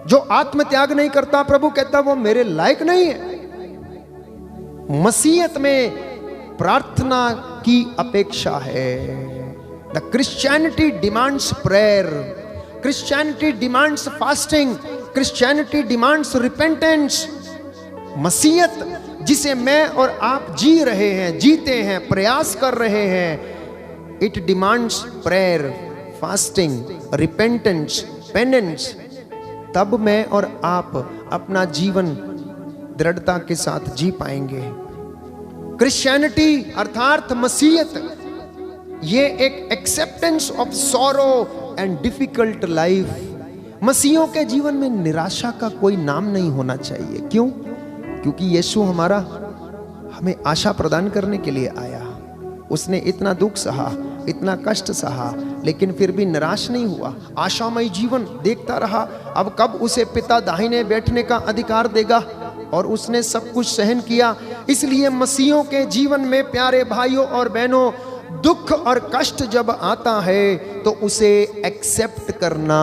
[SPEAKER 3] जो आत्म त्याग नहीं करता, प्रभु कहता वो मेरे लायक नहीं है। मसीहत में प्रार्थना की अपेक्षा है। The Christianity demands prayer, Christianity demands fasting, Christianity demands repentance. मसीहत जिसे मैं और आप जी रहे हैं, जीते हैं, प्रयास कर रहे हैं, it demands prayer, fasting, repentance, penance. तब मैं और आप अपना जीवन दृढ़ता के साथ जी पाएंगे। क्रिश्चियनिटी अर्थात मसीहत, ये एक acceptance of sorrow and difficult life. मसीहों के जीवन में निराशा का कोई नाम नहीं होना चाहिए। क्यों? क्योंकि यीशु हमें आशा प्रदान करने के लिए आया। उसने इतना दुख सहा, इतना कष्ट सहा, लेकिन फिर भी निराश नहीं हुआ। आशामय जीवन देखता रहा। अब कब उसे पिता दाहिने बैठने का अधिकार देगा, और उसने सब कुछ सहन किया। इसलिए मसीहों के जीवन में प्यारे भाइयों और बहनों, दुख और कष्ट जब आता है तो उसे एक्सेप्ट करना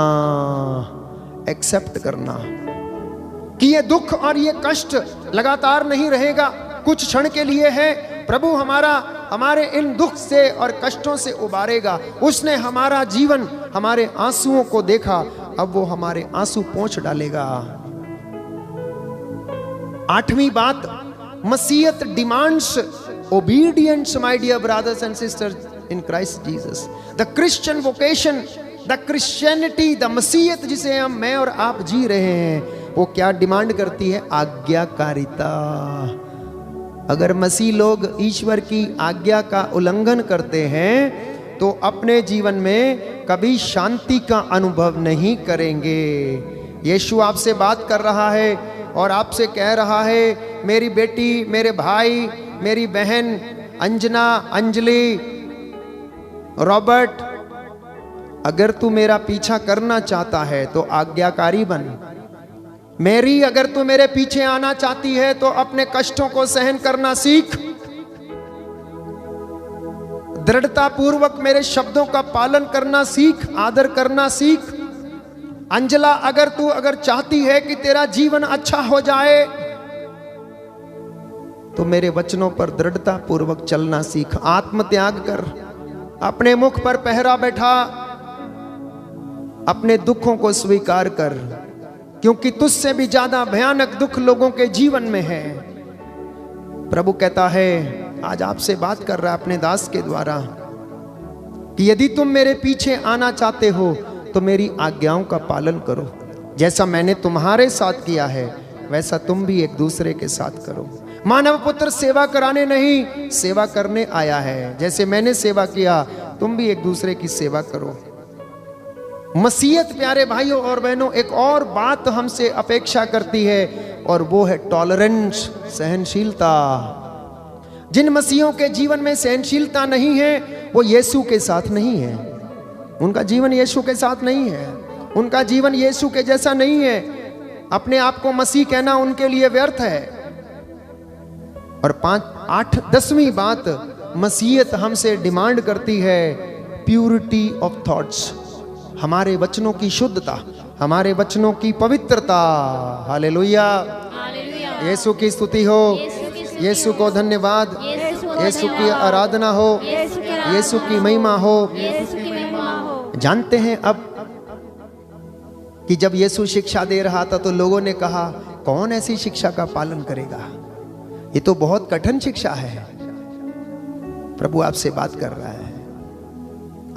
[SPEAKER 3] कि ये दुख और ये कष्ट लगातार नहीं रहेगा, कुछ क्षण के लिए है। प्रभु हमारे इन दुख से और कष्टों से उबारेगा। उसने हमारा जीवन, हमारे आंसुओं को देखा, अब वो हमारे आंसू पोंछ डालेगा। 8वीं बात, मसीहत demands obedience my dear brothers and sisters in Christ Jesus. The Christian vocation, the Christianity, the मसीहत जिसे मैं और आप जी रहे हैं, वो क्या डिमांड करती है? आज्ञाकारिता। अगर मसीह लोग ईश्वर की आज्ञा का उल्लंघन करते हैं तो अपने जीवन में कभी शांति का अनुभव नहीं करेंगे। यीशु आपसे बात कर रहा है और आपसे कह रहा है, मेरी बेटी, मेरे भाई, मेरी बहन अंजना, अंजलि, रॉबर्ट, अगर तू मेरा पीछा करना चाहता है तो आज्ञाकारी बन। मेरी, अगर तू मेरे पीछे आना चाहती है तो अपने कष्टों को सहन करना सीख। दृढ़ता पूर्वक मेरे शब्दों का पालन करना सीख, आदर करना सीख। अंजला, अगर चाहती है कि तेरा जीवन अच्छा हो जाए तो मेरे वचनों पर दृढ़ता पूर्वक चलना सीख। आत्मत्याग कर, अपने मुख पर पहरा बैठा, अपने दुखों को स्वीकार कर, क्योंकि तुझसे भी ज्यादा भयानक दुख लोगों के जीवन में है। प्रभु कहता है, आज आपसे बात कर रहा है अपने दास के द्वारा, कि यदि तुम मेरे पीछे आना चाहते हो तो मेरी आज्ञाओं का पालन करो। जैसा मैंने तुम्हारे साथ किया है वैसा तुम भी एक दूसरे के साथ करो। मानव पुत्र सेवा कराने नहीं, सेवा करने आया है। जैसे मैंने सेवा किया, तुम भी एक दूसरे की सेवा करो। मसीहत, प्यारे भाइयों और बहनों, एक और बात हमसे अपेक्षा करती है और वो है टॉलरेंस, सहनशीलता। जिन मसीहों के जीवन में सहनशीलता नहीं है वो यीशु के साथ नहीं है। उनका जीवन यीशु के साथ नहीं है, उनका जीवन यीशु के जैसा नहीं है। अपने आप को मसीह कहना उनके लिए व्यर्थ है। और 10वीं बात, मसीहत हमसे डिमांड करती है प्यूरिटी ऑफ थॉट्स, हमारे वचनों की शुद्धता, हमारे वचनों की पवित्रता। हालेलुया, यीशु की स्तुति हो, यीशु को धन्यवाद, यीशु की आराधना हो, यीशु की महिमा हो। जानते हैं अब कि जब यीशु शिक्षा दे रहा था तो लोगों ने कहा, कौन ऐसी शिक्षा का पालन करेगा? ये तो बहुत कठिन शिक्षा है। प्रभु आपसे बात कर रहा है।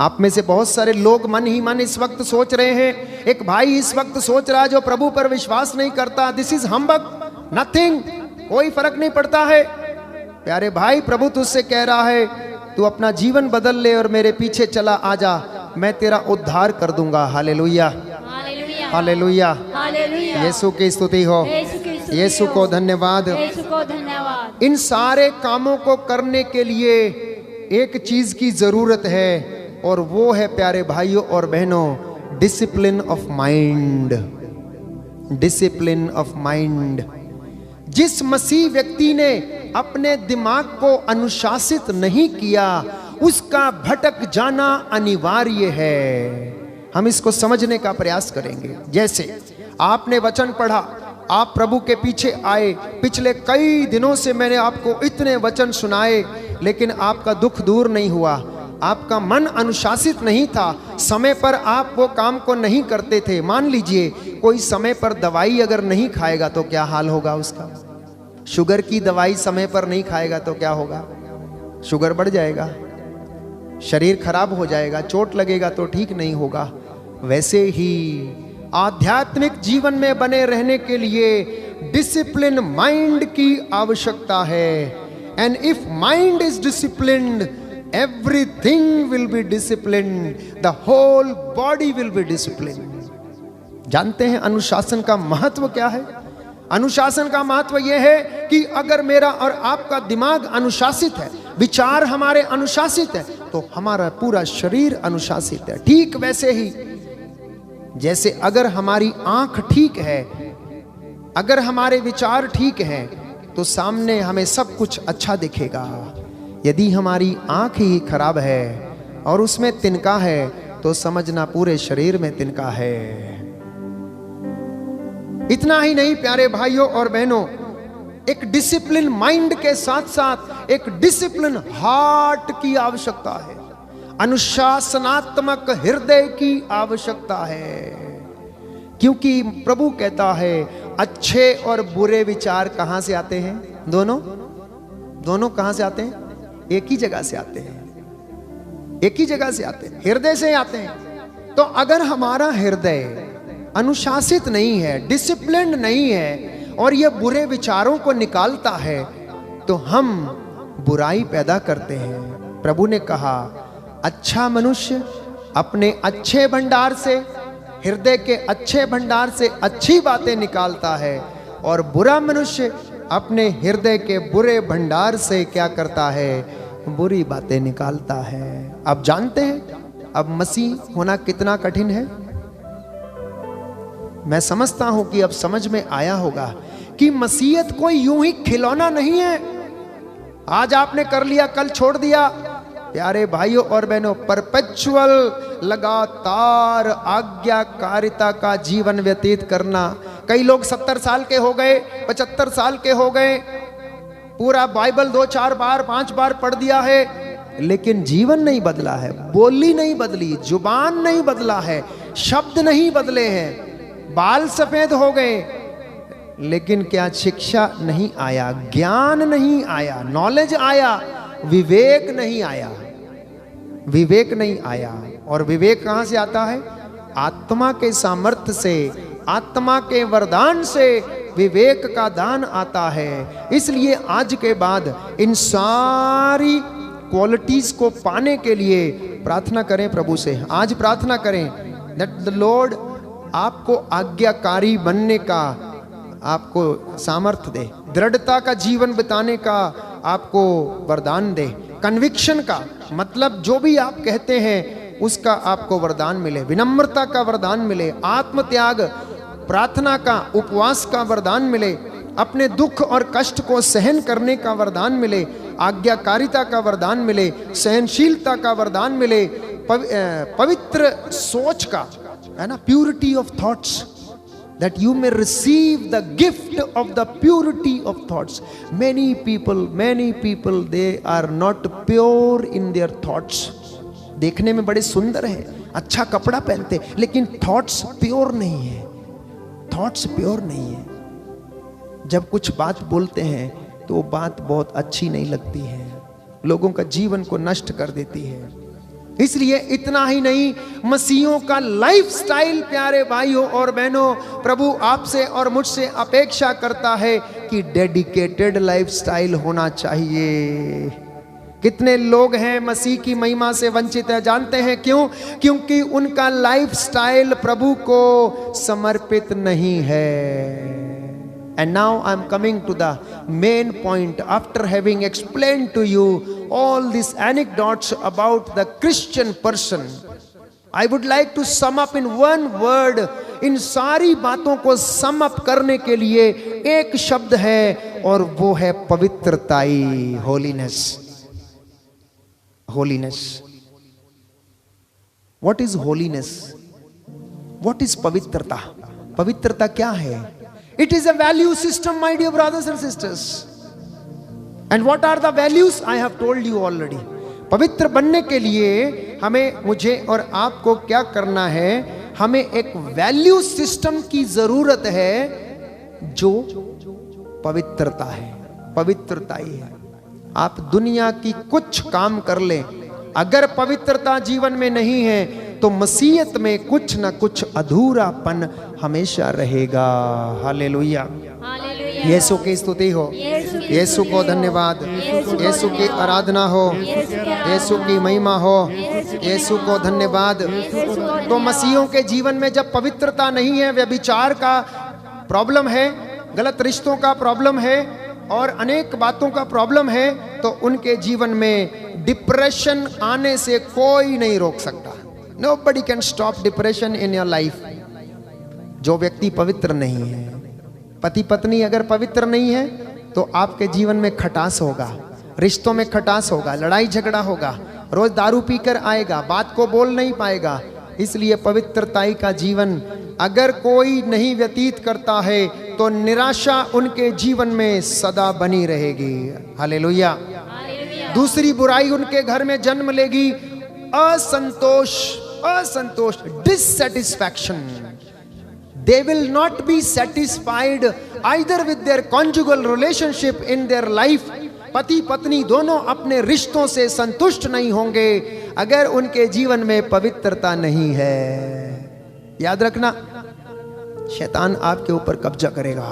[SPEAKER 3] आप में से बहुत सारे लोग मन ही मन इस वक्त सोच रहे हैं, एक भाई इस वक्त सोच रहा है जो प्रभु पर विश्वास नहीं करता, दिस इज हम्बग, नथिंग, कोई फर्क नहीं पड़ता है। प्यारे भाई, प्रभु तुझसे कह रहा है, तू अपना जीवन बदल ले और मेरे पीछे चला आजा, मैं तेरा उद्धार कर दूंगा। हालेलुया, हालेलुया, यीशु की स्तुति हो, यीशु को धन्यवाद। इन सारे कामों को करने के लिए एक चीज की जरूरत है और वो है, प्यारे भाइयों और बहनों, discipline of mind. Discipline of mind. जिस मसीह व्यक्ति ने अपने दिमाग को अनुशासित नहीं किया, उसका भटक जाना अनिवार्य है। हम इसको समझने का प्रयास करेंगे। जैसे आपने वचन पढ़ा, आप प्रभु के पीछे आए, पिछले कई दिनों से मैंने आपको इतने वचन सुनाए, लेकिन आपका दुख दूर नहीं हुआ, आपका मन अनुशासित नहीं था, समय पर आप वो काम को नहीं करते थे। मान लीजिए कोई समय पर दवाई अगर नहीं खाएगा तो क्या हाल होगा उसका? शुगर की दवाई समय पर नहीं खाएगा तो क्या होगा? शुगर बढ़ जाएगा, शरीर खराब हो जाएगा, चोट लगेगा तो ठीक नहीं होगा। वैसे ही आध्यात्मिक जीवन में बने रहने के लिए डिसिप्लिन माइंड की आवश्यकता है। And if mind is disciplined, everything will be disciplined, the whole body will be disciplined। जानते हैं अनुशासन का महत्व क्या है? अनुशासन का महत्व यह है कि अगर मेरा और आपका दिमाग अनुशासित है, विचार हमारे अनुशासित है, तो हमारा पूरा शरीर अनुशासित है। ठीक वैसे ही जैसे अगर हमारी आंख ठीक है, अगर हमारे विचार ठीक हैं, तो सामने हमें सब कुछ अच्छा दिखेगा। यदि हमारी आंख ही खराब है और उसमें तिनका है तो समझना पूरे शरीर में तिनका है। इतना ही नहीं प्यारे भाइयों और बहनों, एक डिसिप्लिन माइंड के साथ साथ एक डिसिप्लिन हार्ट की आवश्यकता है, अनुशासनात्मक हृदय की आवश्यकता है। क्योंकि प्रभु कहता है अच्छे और बुरे विचार कहां से आते हैं? दोनों कहां से आते हैं? एक ही जगह से आते हैं, एक ही जगह से आते हैं, हृदय से आते हैं। तो अगर हमारा हृदय अनुशासित नहीं है, डिसिप्लिन नहीं है और ये बुरे विचारों को निकालता है तो हम बुराई पैदा करते हैं। प्रभु ने कहा अच्छा मनुष्य अपने अच्छे भंडार से, हृदय के अच्छे भंडार से अच्छी बातें निकालता है और बुरा मनुष्य अपने हृदय के बुरे भंडार से क्या करता है? बुरी बातें निकालता है। आप जानते हैं अब मसीह होना कितना कठिन है? मैं समझता हूं कि अब समझ में आया होगा कि मसीहत कोई यूं ही खिलौना नहीं है, आज आपने कर लिया कल छोड़ दिया। प्यारे भाइयों और बहनों, परपेचुअल लगातार आज्ञाकारिता का जीवन व्यतीत करना। कई लोग 70 साल के हो गए, 75 साल के हो गए, पूरा बाइबल 2-4 बार 5 बार पढ़ दिया है, लेकिन जीवन नहीं बदला है, बोली नहीं बदली, जुबान नहीं बदला है, शब्द नहीं बदले हैं, बाल सफेद हो गए, लेकिन क्या शिक्षा नहीं आया, ज्ञान नहीं आया, नॉलेज आया, विवेक नहीं आया। विवेक नहीं आया। और विवेक कहां से आता है? आत्मा के सामर्थ्य से, आत्मा के वरदान से विवेक का दान आता है। इसलिए आज के बाद इन सारी क्वालिटीज को पाने के लिए प्रार्थना करें प्रभु से। आज प्रार्थना करें दैट द लॉर्ड आपको आज्ञाकारी बनने का आपको सामर्थ्य दे, दृढ़ता का जीवन बिताने का आपको वरदान दे, कन्विक्शन का मतलब जो भी आप कहते हैं उसका आपको वरदान मिले, विनम्रता का वरदान मिले, आत्मत्याग, प्रार्थना का, उपवास का वरदान मिले, अपने दुख और कष्ट को सहन करने का वरदान मिले, आज्ञाकारिता का वरदान मिले, सहनशीलता का वरदान मिले, पवित्र सोच का, है ना, purity of thoughts, that you may receive the gift of the purity of thoughts. Many people they are not pure in their thoughts. देखने में बड़े सुंदर है, अच्छा कपड़ा पहनते, लेकिन थॉट्स प्योर नहीं है, थॉट्स प्योर नहीं है। जब कुछ बात बोलते हैं तो वो बात बहुत अच्छी नहीं लगती है, लोगों का जीवन को नष्ट कर देती है। इसलिए इतना ही नहीं, मसीहों का लाइफस्टाइल प्यारे भाइयों और बहनों, प्रभु आपसे और मुझसे अपेक्षा करता है कि डेडिकेटेड लाइफस्टाइल होना चाहिए। कितने लोग हैं मसीह की महिमा से वंचित है, जानते हैं क्यों? क्योंकि उनका लाइफस्टाइल प्रभु को समर्पित नहीं है। And now I'm coming to the main point. After having explained to you all these anecdotes about the Christian person, I would like to sum up in one word. इन सारी बातों को सम अप करने के लिए एक शब्द है और वो है पवित्रताई, holiness. Holiness. What is holiness? What is पवित्रता? पवित्रता क्या है? It is a value system, my dear brothers and sisters. And what are the values? I have told you already. पवित्र बनने के लिए हमें, मुझे और आपको क्या करना है? हमें एक वैल्यू सिस्टम की जरूरत है जो पवित्रता है, पवित्रता ही है। आप दुनिया की कुछ काम कर लें, अगर पवित्रता जीवन में नहीं है तो मसीहत में कुछ ना कुछ अधूरापन हमेशा रहेगा। हालेलुया, यीशु की स्तुति हो, यीशु को धन्यवाद, यीशु की आराधना हो, यीशु की महिमा हो, यीशु को धन्यवाद। तो मसीहों के जीवन में जब पवित्रता नहीं है, व्यभिचार का प्रॉब्लम है, गलत रिश्तों का प्रॉब्लम है और अनेक बातों का प्रॉब्लम है, तो उनके जीवन में डिप्रेशन आने से कोई नहीं रोक सकता। Nobody can stop depression in your life. जो व्यक्ति पवित्र नहीं है, पति पत्नी अगर पवित्र नहीं है तो आपके जीवन में खटास होगा, रिश्तों में खटास होगा, लड़ाई झगड़ा होगा, रोज दारू पीकर आएगा, बात को बोल नहीं पाएगा। इसलिए पवित्रताई का जीवन अगर कोई नहीं व्यतीत करता है तो निराशा उनके जीवन में सदा बनी रहेगी। हालेलुया। दूसरी बुराई उनके घर में जन्म लेगी, असंतोष, असंतोष, dissatisfaction. They will not be satisfied either with their conjugal relationship in their life. पति पत्नी दोनों अपने रिश्तों से संतुष्ट नहीं होंगे अगर उनके जीवन में पवित्रता नहीं है। याद रखना, शैतान आपके ऊपर कब्जा करेगा,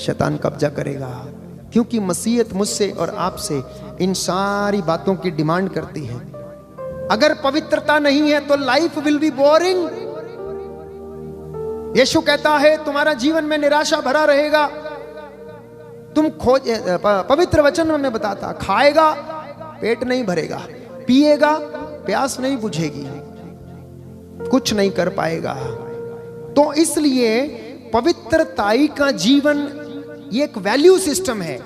[SPEAKER 3] शैतान कब्जा करेगा, क्योंकि मसीहत मुझसे और आपसे इन सारी बातों की डिमांड करती है। अगर पवित्रता नहीं है तो लाइफ विल बी बोरिंग। यीशु कहता है तुम्हारा जीवन में निराशा भरा रहेगा। तुम खोज, पवित्र वचन में बताता, खाएगा पेट नहीं भरेगा, पिएगा प्यास नहीं बुझेगी, कुछ नहीं कर पाएगा। तो इसलिए पवित्रताई का जीवन ये एक वैल्यू सिस्टम है,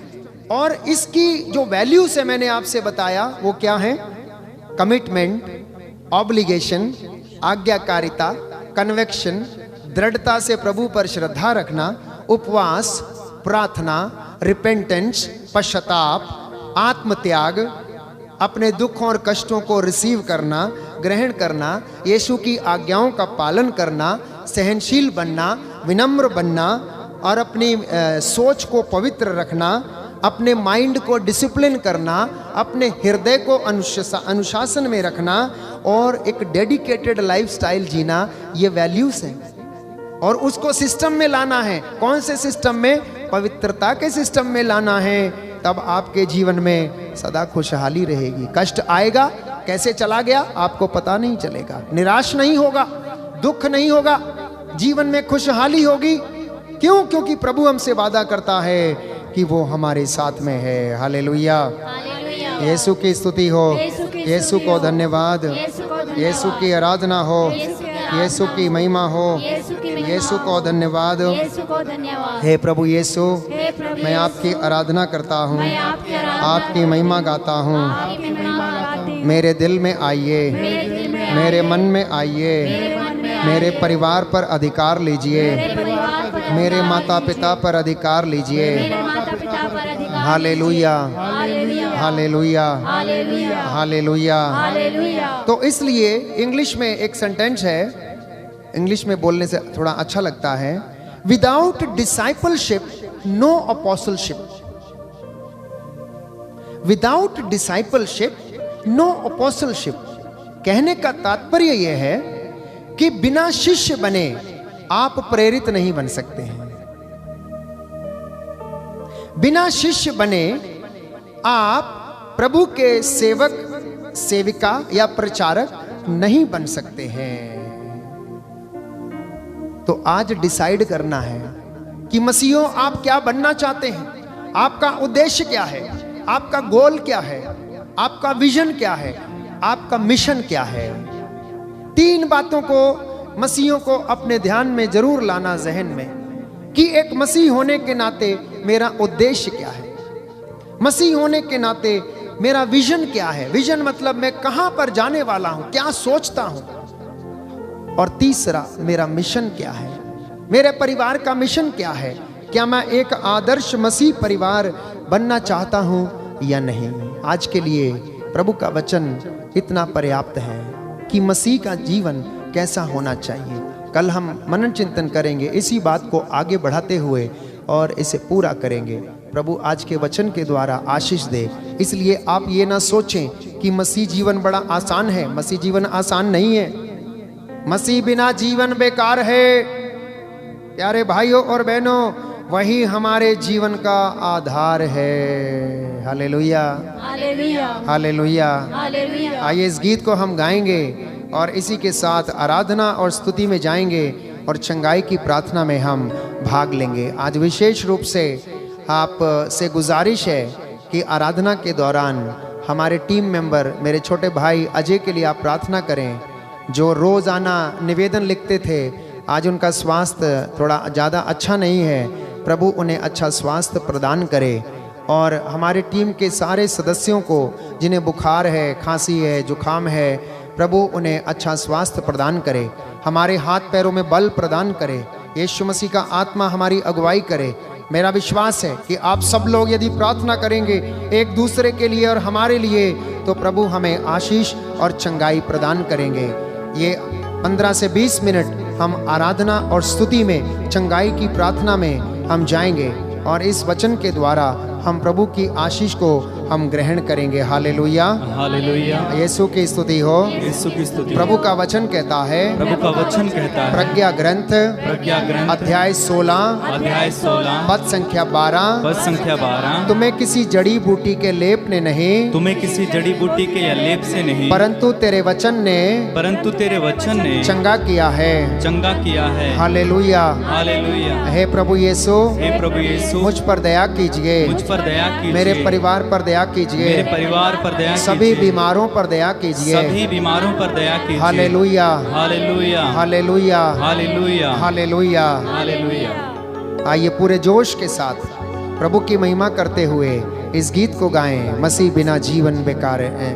[SPEAKER 3] और इसकी जो वैल्यूज है मैंने आपसे बताया वो क्या है? कमिटमेंट, ऑब्लिगेशन, आज्ञाकारिता, कन्विक्शन, दृढ़ता से प्रभु पर श्रद्धा रखना, उपवास, प्रार्थना, रिपेंटेंस, पश्चाताप, आत्मत्याग, अपने दुखों और कष्टों को रिसीव करना, ग्रहण करना, यीशु की आज्ञाओं का पालन करना, सहनशील बनना, विनम्र बनना, और अपनी सोच को पवित्र रखना, अपने माइंड को डिसिप्लिन करना, अपने हृदय को अनुशासन में रखना, और एक डेडिकेटेड लाइफस्टाइल जीना, ये वैल्यूज हैं। और उसको सिस्टम में लाना है। कौन से सिस्टम में? पवित्रता के सिस्टम में लाना है। तब आपके जीवन में सदा खुशहाली रहेगी। कष्ट आएगा, कैसे चला गया आपको पता नहीं चलेगा। निराश नहीं होगा, दुख नहीं होगा, जीवन में खुशहाली होगी। क्यों? क्योंकि प्रभु हमसे वादा करता है कि वो हमारे साथ में है। हालेलुया। यीशु की स्तुति हो, यीशु को धन्यवाद, यीशु की आराधना हो, यीशु की महिमा हो, यीशु को धन्यवाद। हे प्रभु यीशु, मैं आपकी आराधना करता हूँ, आपकी महिमा गाता हूँ। मेरे दिल में आइए, मेरे मन में आइए, मेरे परिवार पर अधिकार लीजिए, मेरे माता पिता पर अधिकार लीजिए। Hallelujah, hallelujah, hallelujah. तो इसलिए इंग्लिश में एक सेंटेंस है, इंग्लिश में बोलने से थोड़ा अच्छा लगता है, without discipleship no apostleship. Without discipleship no apostleship. कहने का तात्पर्य यह है कि बिना शिष्य बने आप प्रेरित नहीं बन सकते हैं। बिना शिष्य बने आप प्रभु के सेवक, सेविका या प्रचारक नहीं बन सकते हैं। तो आज डिसाइड करना है कि मसीहों आप क्या बनना चाहते हैं, आपका उद्देश्य क्या है, आपका गोल क्या है, आपका विजन क्या है, आपका मिशन क्या है। 3 बातों को मसीहों को अपने ध्यान में जरूर लाना जहन में, कि एक मसीह होने के नाते मेरा उद्देश्य क्या है, मसीह होने के नाते मेरा विजन क्या है। विजन मतलब मैं कहां पर जाने वाला हूं, क्या सोचता हूं। और तीसरा, मेरा मिशन क्या है, मेरे परिवार का मिशन क्या है। क्या मैं एक आदर्श मसीह परिवार बनना चाहता हूं या नहीं। आज के लिए प्रभु का वचन इतना पर्याप्त है कि मसीह का जीवन कैसा होना चाहिए। कल हम मनन चिंतन करेंगे इसी बात को आगे बढ़ाते हुए और इसे पूरा करेंगे। प्रभु आज के वचन के द्वारा आशीष दे। इसलिए आप ये ना सोचें कि मसीह जीवन बड़ा आसान है। मसीह जीवन आसान नहीं है। मसीह बिना जीवन बेकार है। प्यारे भाइयों और बहनों, वही हमारे जीवन का आधार है। Hallelujah, hallelujah, hallelujah. आइए इस गीत को हम गाएंगे और इसी के साथ आराधना और स्तुति में जाएंगे और चंगाई की प्रार्थना में हम भाग लेंगे। आज विशेष रूप से आप से गुजारिश है कि आराधना के दौरान हमारे टीम मेंबर, मेरे छोटे भाई अजय के लिए आप प्रार्थना करें, जो रोज़ाना निवेदन लिखते थे। आज उनका स्वास्थ्य थोड़ा ज़्यादा अच्छा नहीं है। प्रभु उन्हें अच्छा स्वास्थ्य प्रदान करे और हमारे टीम के सारे सदस्यों को जिन्हें बुखार है, खांसी है, जुखाम है, प्रभु उन्हें अच्छा स्वास्थ्य प्रदान करे, हमारे हाथ पैरों में बल प्रदान करे। यीशु मसीह का आत्मा हमारी अगुवाई करे। मेरा विश्वास है कि आप सब लोग यदि प्रार्थना करेंगे एक दूसरे के लिए और हमारे लिए, तो प्रभु हमें आशीष और चंगाई प्रदान करेंगे। ये 15 से 20 मिनट हम आराधना और स्तुति में, चंगाई की प्रार्थना में हम जाएंगे और इस वचन के द्वारा हम प्रभु की आशीष को हम ग्रहण करेंगे। Hallelujah,
[SPEAKER 2] hallelujah.
[SPEAKER 3] यीशु की स्तुति हो।
[SPEAKER 2] यीशु की स्तुति।
[SPEAKER 3] प्रभु का वचन कहता है,
[SPEAKER 2] प्रभु का वचन कहता है,
[SPEAKER 3] प्रज्ञा ग्रंथ अध्याय 16 पद संख्या 12, तुम्हें किसी जड़ी बूटी के लेप ने नहीं,
[SPEAKER 2] तुम्हें किसी जड़ी बूटी के या लेप से नहीं,
[SPEAKER 3] परंतु तेरे वचन ने चंगा किया है। Hallelujah,
[SPEAKER 2] hallelujah.
[SPEAKER 3] हे प्रभु यीशु,
[SPEAKER 2] हे प्रभु यीशु,
[SPEAKER 3] मुझ पर दया कीजिए,
[SPEAKER 2] मुझ पर दया कीजिए,
[SPEAKER 3] मेरे परिवार पर दया कीजिए,
[SPEAKER 2] मेरे परिवार पर दया कीजिए,
[SPEAKER 3] सभी बीमारों पर दया कीजिए,
[SPEAKER 2] सभी बीमारों पर दया कीजिए।
[SPEAKER 3] Hallelujah,
[SPEAKER 2] hallelujah,
[SPEAKER 3] hallelujah,
[SPEAKER 2] hallelujah,
[SPEAKER 3] hallelujah,
[SPEAKER 2] hallelujah.
[SPEAKER 3] आइए पूरे जोश के साथ प्रभु की महिमा करते हुए इस गीत को गाएं। मसीह बिना जीवन बेकार है।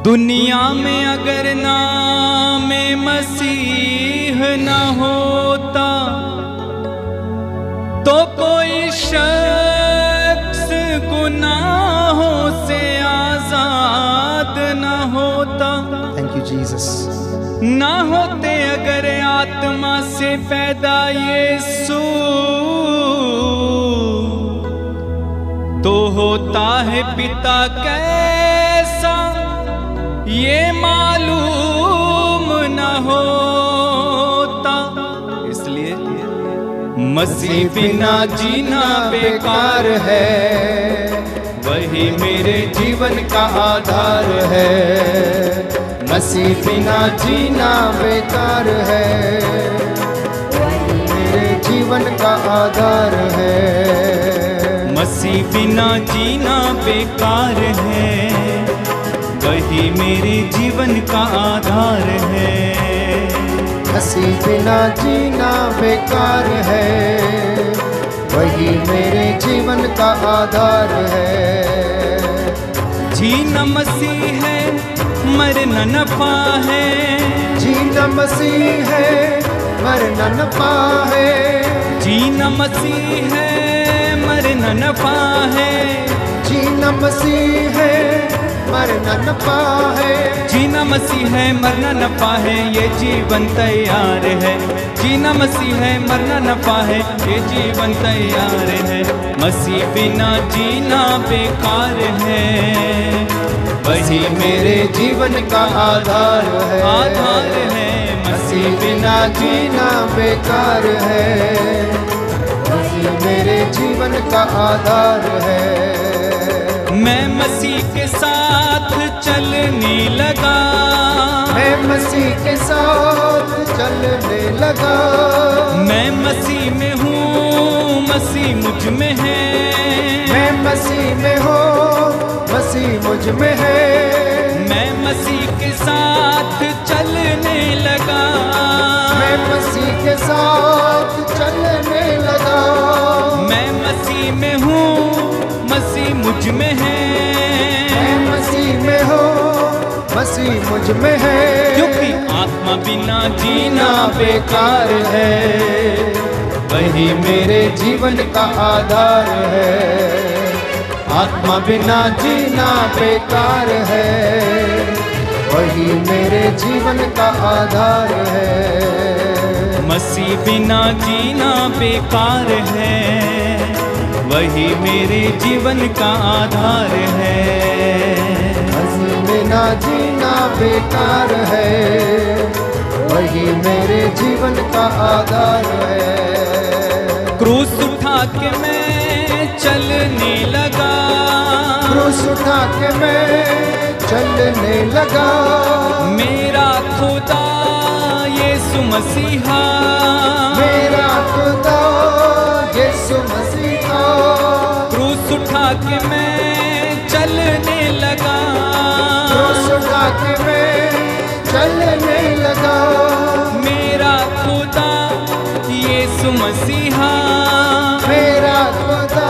[SPEAKER 2] दुनिया में अगर नाम मसीह न होता तो कोई शख्स गुनाहों से आजाद न होता।
[SPEAKER 3] Thank you Jesus.
[SPEAKER 2] ना होते अगर आत्मा से पैदा यीशु, तो होता है पिता कैसा ये मालूम न होता। इसलिए मसीह बिना जीना बेकार है, वही मेरे जीवन का आधार है। मसीह बिना जीना बेकार है, वही मेरे जीवन का आधार है। मसीह बिना जीना बेकार है, वही मेरे जीवन का आधार है।
[SPEAKER 3] मसीह बिना जीना बेकार है, वही मेरे जीवन का आधार है।
[SPEAKER 2] जीना मसीह है, मरना नफा है।
[SPEAKER 3] जीना मसीह है, मरना नफा है।
[SPEAKER 2] जीना मसीह है, मरना नफा है।
[SPEAKER 3] जीना मसीह है, मरना नफा है।
[SPEAKER 2] जीना मसीह है, मरना नफा है, ये जीवन तैयार है। जीना मसीह है, मरना नफा है, ये जीवन तैयार है। मसीह बिना जीना बेकार है, वही मेरे जीवन का आधार है। आधार है, मसीह बिना जीना बेकार है, वही मेरे जीवन का आधार है। मैं मसीह के साथ चलने लगा,
[SPEAKER 3] मैं मसीह के साथ चलने लगा।
[SPEAKER 2] मैं मसीह में हूँ, मसीह मुझ में है।
[SPEAKER 3] मैं मसीह में हूँ, मसीह मुझ में है।
[SPEAKER 2] मैं मसीह के साथ चलने लगा,
[SPEAKER 3] मैं मसीह के साथ चलने लगा।
[SPEAKER 2] मैं मसीह में हूँ, मसीह मुझ में है।
[SPEAKER 3] मैं मसीह में हूँ, मसीह मुझ में है।
[SPEAKER 2] क्योंकि आत्मा बिना जीना बेकार है,
[SPEAKER 3] वही मेरे जीवन का आधार है। आत्मा बिना जीना बेकार है, वही मेरे जीवन का आधार है।
[SPEAKER 2] मसीह बिना जीना बेकार है, वही मेरे जीवन का आधार है।
[SPEAKER 3] मसीह बिना जीना बेकार है, वही मेरे जीवन का आधार है।
[SPEAKER 2] क्रूस उठा के मैं चलने लगा,
[SPEAKER 3] क्रूस उठा के मैं चलने लगा।
[SPEAKER 2] मेरा खुदा यीशु मसीहा,
[SPEAKER 3] मेरा खुदा यीशु मसीहा।
[SPEAKER 2] क्रूस उठा के मैं चलने लगा,
[SPEAKER 3] क्रूस उठा के मैं चलने लगा।
[SPEAKER 2] मेरा खुदा यीशु मसीहा,
[SPEAKER 3] मेरा खुदा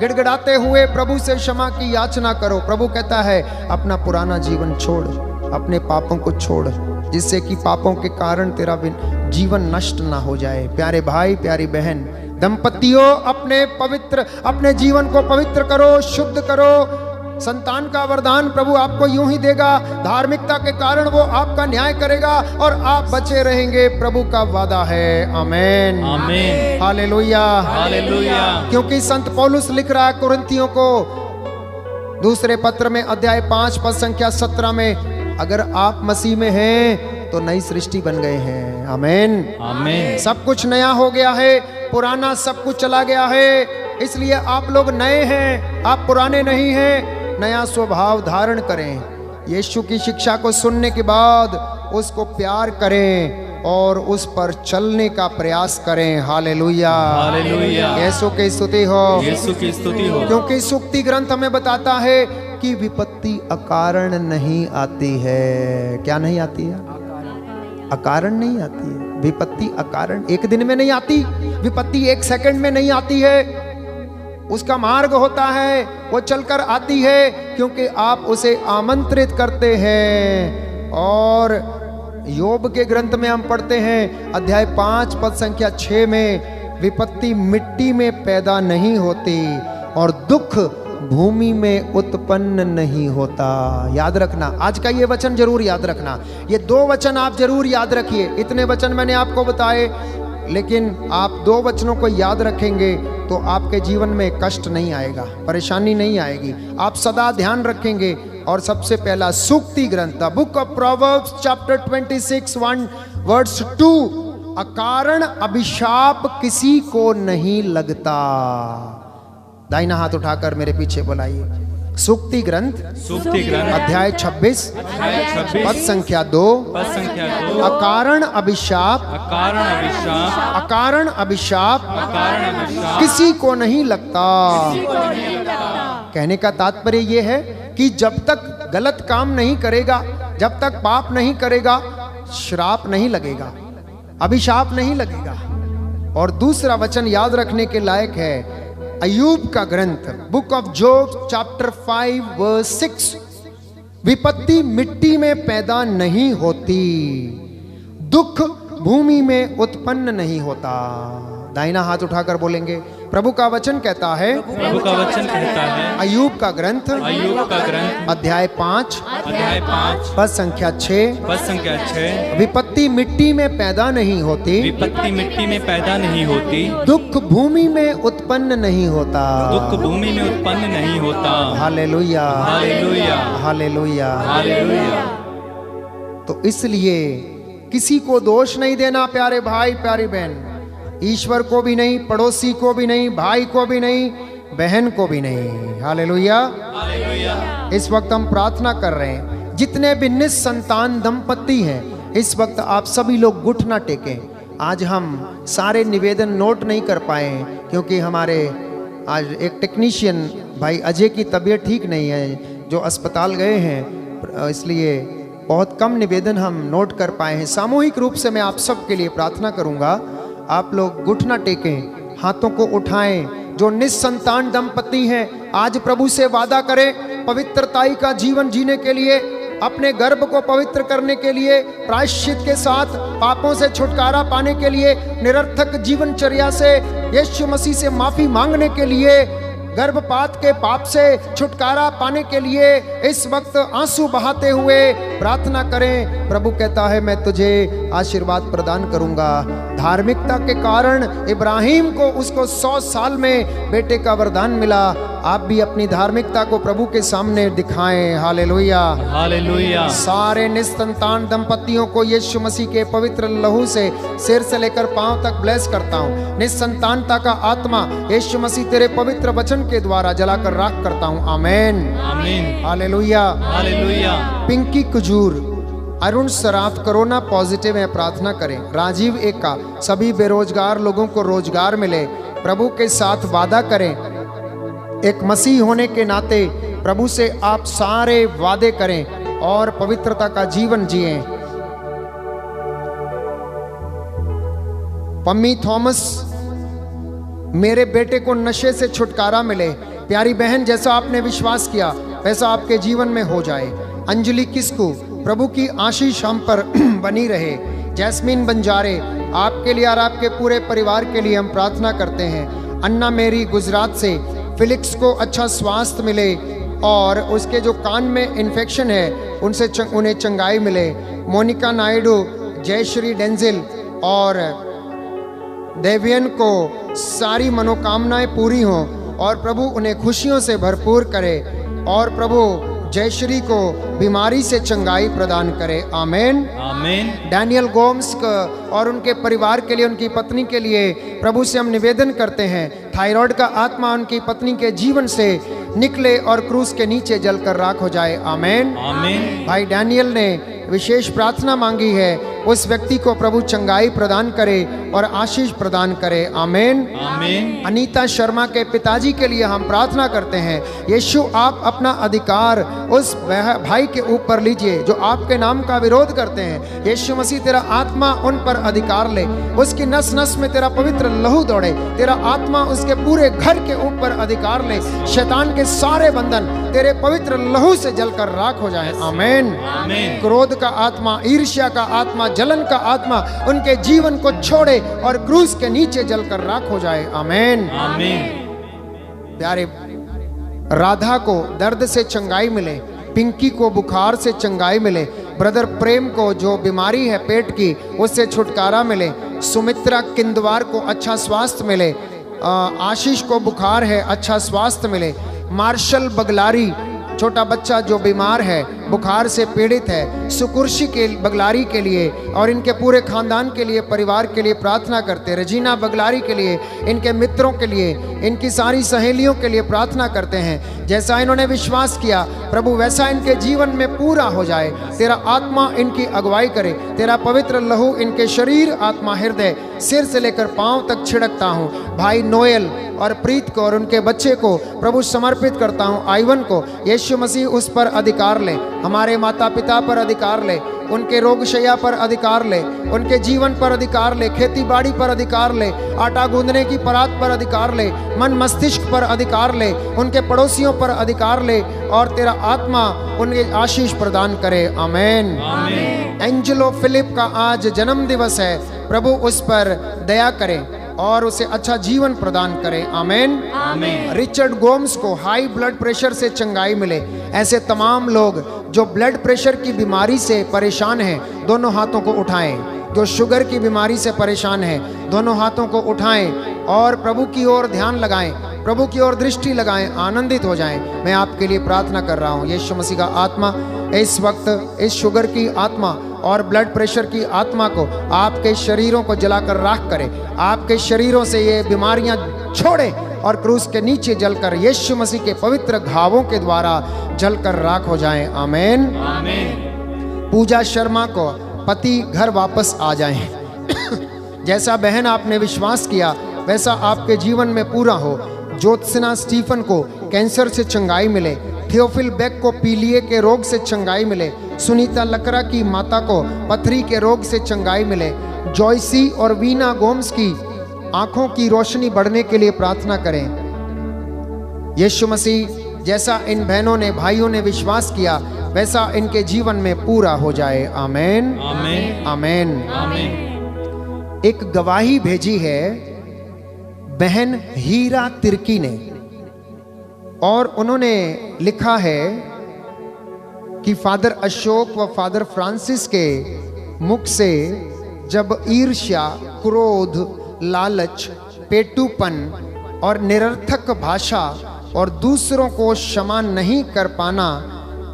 [SPEAKER 3] गिड़गिड़ाते हुए प्रभु से क्षमा की याचना करो। प्रभु कहता है अपना पुराना जीवन छोड़, अपने पापों को छोड़, जिससे कि पापों के कारण तेरा जीवन नष्ट ना हो जाए। प्यारे भाई, प्यारी बहन, दंपतियों अपने जीवन को पवित्र करो, शुद्ध करो। संतान का वरदान प्रभु आपको यूं ही देगा। धार्मिकता के कारण वो आपका न्याय करेगा और आप बचे रहेंगे, प्रभु का वादा है। आमेन,
[SPEAKER 2] आमेन,
[SPEAKER 3] हालेलुया,
[SPEAKER 2] हालेलुया।
[SPEAKER 3] क्योंकि संत पौलुस लिख रहा है कुरिन्थियों को दूसरे पत्र में अध्याय 5 पद संख्या 17 में, अगर आप मसीह में हैं तो नई सृष्टि बन गए हैं। आमेन,
[SPEAKER 2] आमेन।
[SPEAKER 3] सब कुछ नया हो गया है, पुराना सब कुछ चला गया है, इसलिए आप लोग नए हैं, आप पुराने नहीं हैं। नया स्वभाव धारण करें। यीशु की शिक्षा को सुनने के बाद उसको प्यार करें और उस पर चलने का प्रयास करें। Hallelujah,
[SPEAKER 2] hallelujah.
[SPEAKER 3] यीशु की स्तुति हो,
[SPEAKER 2] यीशु की स्तुति हो।
[SPEAKER 3] क्योंकि सूक्ति ग्रंथ हमें बताता है कि विपत्ति अकारण नहीं आती है। क्या नहीं आती है? अकारण नहीं आती है। विपत्ति अकारण एक दिन में नहीं आती, विपत्ति एक सेकंड में नहीं आती है। उसका मार्ग होता है, वो चलकर आती है, क्योंकि आप उसे आमंत्रित करते हैं। और योब के ग्रंथ में हम पढ़ते हैं अध्याय 5 पद संख्या 6 में, विपत्ति मिट्टी में पैदा नहीं होती और दुख भूमि में उत्पन्न नहीं होता। याद रखना, आज का ये वचन जरूर याद रखना। ये 2 वचन आप जरूर याद रखिए। इतने वचन मैंने आपको बताए, लेकिन आप 2 वचनों को याद रखेंगे तो आपके जीवन में कष्ट नहीं आएगा, परेशानी नहीं आएगी, आप सदा ध्यान रखेंगे। और सबसे पहला सूक्ति ग्रंथ, the book of Proverbs chapter 26 1 verse 2, अकारण अभिशाप किसी को नहीं लगता। दाहिना हाथ उठाकर मेरे पीछे बुलाइए। सूक्ति ग्रंथ अध्याय 26 पद संख्या 2, अकारण अभिशाप किसी को नहीं लगता। कहने का तात्पर्य यह है कि जब तक गलत काम नहीं करेगा, जब तक पाप नहीं करेगा, श्राप नहीं लगेगा, अभिशाप नहीं लगेगा। और दूसरा वचन याद रखने के लायक है, अय्यूब का ग्रंथ, book of Job chapter 5 verse 6, विपत्ति मिट्टी में पैदा नहीं होती, दुख भूमि में उत्पन्न नहीं होता। दाहिना हाथ उठाकर बोलेंगे, प्रभु का वचन कहता है, अय्यूब का ग्रंथ अध्याय 5 पद संख्या 6, विपत्ति मिट्टी में पैदा नहीं होती, दुख भूमि में उत्पन्न नहीं होता। Hallelujah, hallelujah, hallelujah, hallelujah. तो इसलिए किसी को दोष नहीं देना, प्यारे भाई, प्यारी बहन, ईश्वर को भी नहीं, पड़ोसी को भी नहीं, भाई को भी नहीं, बहन को भी नहीं। Hallelujah, hallelujah. इस वक्त हम प्रार्थना कर रहे हैं, जितने भी निसंतान दंपति हैं, इस वक्त आप सभी लोग घुटना टेकें। आज हम सारे निवेदन नोट नहीं कर पाए क्योंकि हमारे आज एक टेक्नीशियन भाई अजय की तबीयत ठीक नहीं है, जो अस्पताल गए हैं, इसलिए बहुत कम निवेदन हम नोट कर पाए हैं। सामूहिक रूप से मैं आप सबके लिए प्रार्थना करूंगा, आप लोग घुटना टेकें, हाथों को उठाएं। जो निसंतान दंपति हैं, आज प्रभु से वादा करें, पवित्रताई का जीवन जीने के लिए, अपने गर्भ को पवित्र करने के लिए, प्रायश्चित के साथ पापों से छुटकारा पाने के लिए, निरर्थक जीवनचर्या से यीशु मसीह से माफी मांगने के लिए, गर्भपात के पाप से छुटकारा पाने के लिए इस वक्त आंसू बहाते हुए प्रार्थना करें। प्रभु कहता है, मैं तुझे आशीर्वाद प्रदान करूंगा। धार्मिकता के कारण इब्राहिम को उसको 100 साल में बेटे का वरदान मिला। आप भी अपनी धार्मिकता को प्रभु के सामने दिखाएं। Hallelujah, hallelujah. सारे निसंतान दंपतियों को यीशु मसीह के पवित्र लहू से सिर से लेकर पांव तक ब्लेस करता हूँ। निसंतानता का आत्मा यीशु मसीह तेरे पवित्र वचन के द्वारा जलाकर राख करता हूँ। आमेन, आमीन, हालेलुया, हालेलुया। पिंकी कुजूर, अरुण सराफ कोरोना पॉजिटिव है, प्रार्थना करें। राजीव एका, सभी बेरोजगार लोगों को रोजगार मिले। प्रभु के साथ वादा करें, एक मसीह होने के नाते प्रभु से आप सारे वादे करें और पवित्रता का जीवन जिएं। पम्मी थॉमस, मेरे बेटे को नशे से छुटकारा मिले, प्यारी बहन, जैसा आपने विश्वास किया वैसा आपके जीवन में हो जाए। अंजलि किस्कू, प्रभु की आशीष हम पर बनी रहे। जैस्मीन बंजारे, आपके लिए और आपके पूरे परिवार के लिए हम प्रार्थना करते हैं। अन्ना मेरी गुजरात से, फिलिक्स को अच्छा स्वास्थ्य मिले और उसके जो कान में इन्फेक्शन है उनसे उन्हें चंगाई मिले। मोनिका नायडू, जयश्री डेंजिल और देवियन को सारी मनोकामनाएं पूरी हों और प्रभु उन्हें खुशियों से भरपूर करे और प्रभु जयश्री को बीमारी से चंगाई प्रदान करे। आमीन
[SPEAKER 2] आमीन।
[SPEAKER 3] डैनियल गोम्स और उनके परिवार के लिए, उनकी पत्नी के लिए प्रभु से हम निवेदन करते हैं, थायराइड का आत्मा उनकी पत्नी के जीवन से निकले और क्रूस के नीचे जलकर राख हो जाए। आमीन
[SPEAKER 2] आमीन।
[SPEAKER 3] भाई डैनियल ने विशेष प्रार्थना मांगी है, उस व्यक्ति को प्रभु चंगाई प्रदान करे और आशीष प्रदान करे। आमीन
[SPEAKER 2] आमीन।
[SPEAKER 3] अनीता शर्मा के पिताजी के लिए हम प्रार्थना करते हैं, यीशु आप अपना अधिकार उस भाई के ऊपर लीजिए जो आपके नाम का विरोध करते हैं। यीशु मसीह तेरा आत्मा उन पर अधिकार ले, उसकी नस नस में तेरा पवित्र लहू दौड़े, तेरा आत्मा उसके पूरे घर के ऊपर अधिकार ले। शैतान के सारे बंधन तेरे पवित्र लहू से जलकर राख हो जाए। आमीन
[SPEAKER 2] आमीन।
[SPEAKER 3] क्रोध का आत्मा, ईर्ष्या का आत्मा, जलन का आत्मा उनके जीवन को छोड़े और क्रूस के नीचे जलकर राख हो जाए। आमीन
[SPEAKER 2] आमीन।
[SPEAKER 3] प्यारे, राधा को दर्द से चंगाई मिले, पिंकी को बुखार से चंगाई मिले, ब्रदर प्रेम को जो बीमारी है पेट की उससे छुटकारा मिले, सुमित्रा किंदवार को अच्छा स्वास्थ्य मिले, आशीष को बुखार है अच्छा स्वास्थ्य मिले, मार्शल बगलारी छोटा बच्चा जो बीमार है, बुखार से पीड़ित है, सुकुर्शी के बगलारी के लिए और इनके पूरे खानदान के लिए, परिवार के लिए प्रार्थना करते। रजीना बगलारी के लिए, इनके मित्रों के लिए, इनकी सारी सहेलियों के लिए प्रार्थना करते हैं। जैसा इन्होंने विश्वास किया प्रभु वैसा इनके जीवन में पूरा हो जाए। तेरा आत्मा इनकी अगुवाई करे, तेरा पवित्र लहू इनके शरीर, आत्मा, हृदय, सिर से लेकर पांव तक छिड़कता हूँ। भाई नोएल और प्रीत को और उनके बच्चे को प्रभु समर्पित करता हूँ। आइवन को यीशु मसीह उस पर अधिकार ले, हमारे माता पिता पर अधिकार ले, उनके रोगशैया पर अधिकार ले, उनके जीवन पर अधिकार ले, खेती बाड़ी पर अधिकार ले, आटा गूंदने की परात पर अधिकार ले, मन मस्तिष्क पर अधिकार ले, उनके पड़ोसियों पर अधिकार ले और तेरा आत्मा उन्हें आशीष प्रदान करे। आमीन
[SPEAKER 2] आमीन।
[SPEAKER 3] एंजेलो फिलिप का आज जन्म दिवस है, प्रभु उस पर दया करे और उसे अच्छा जीवन प्रदान करे। आमीन
[SPEAKER 2] आमीन।
[SPEAKER 3] रिचर्ड गोम्स को हाई ब्लड प्रेशर से चंगाई मिले। ऐसे तमाम लोग जो ब्लड प्रेशर की बीमारी से परेशान हैं दोनों हाथों को उठाएं। जो शुगर की बीमारी से परेशान हैं दोनों हाथों को उठाएं और प्रभु की ओर ध्यान लगाएं, प्रभु की ओर दृष्टि लगाएं, आनंदित हो जाएं। मैं आपके लिए प्रार्थना कर रहा हूं, यीशु मसीह का आत्मा इस वक्त इस शुगर की आत्मा और ब्लड प्रेशर की आत्मा को आपके शरीरों को जलाकर राख करे, आपके शरीरों से ये बीमारियां छोड़े और क्रूस के नीचे जलकर यीशु मसीह के पवित्र घावों के द्वारा जलकर राख हो जाएं। आमीन
[SPEAKER 2] आमीन।
[SPEAKER 3] पूजा शर्मा को पति घर वापस आ जाएं। जैसा बहन आपने विश्वास किया वैसा आपके जीवन में पूरा हो। ज्योत्सना स्टीफन को कैंसर से चंगाई मिले, थियोफिल बेक को पीलिए के रोग से चंगाई मिले, सुनीता लकरा की माता को पथरी के रोग से चंगाई मिले, जॉयसी और वीना गोम्स की आंखों की रोशनी बढ़ने के लिए प्रार्थना करें। यीशु मसीह जैसा इन बहनों ने भाइयों ने विश्वास किया वैसा इनके जीवन में पूरा हो जाए। आमीन
[SPEAKER 2] आमीन
[SPEAKER 3] आमीन।
[SPEAKER 2] आमीन।
[SPEAKER 3] एक गवाही भेजी है बहन हीरा तिर्की ने और उन्होंने लिखा है कि फादर अशोक व फादर फ्रांसिस के मुख से जब ईर्ष्या, क्रोध, लालच, पेटूपन और निरर्थक भाषा और दूसरों को क्षमा नहीं कर पाना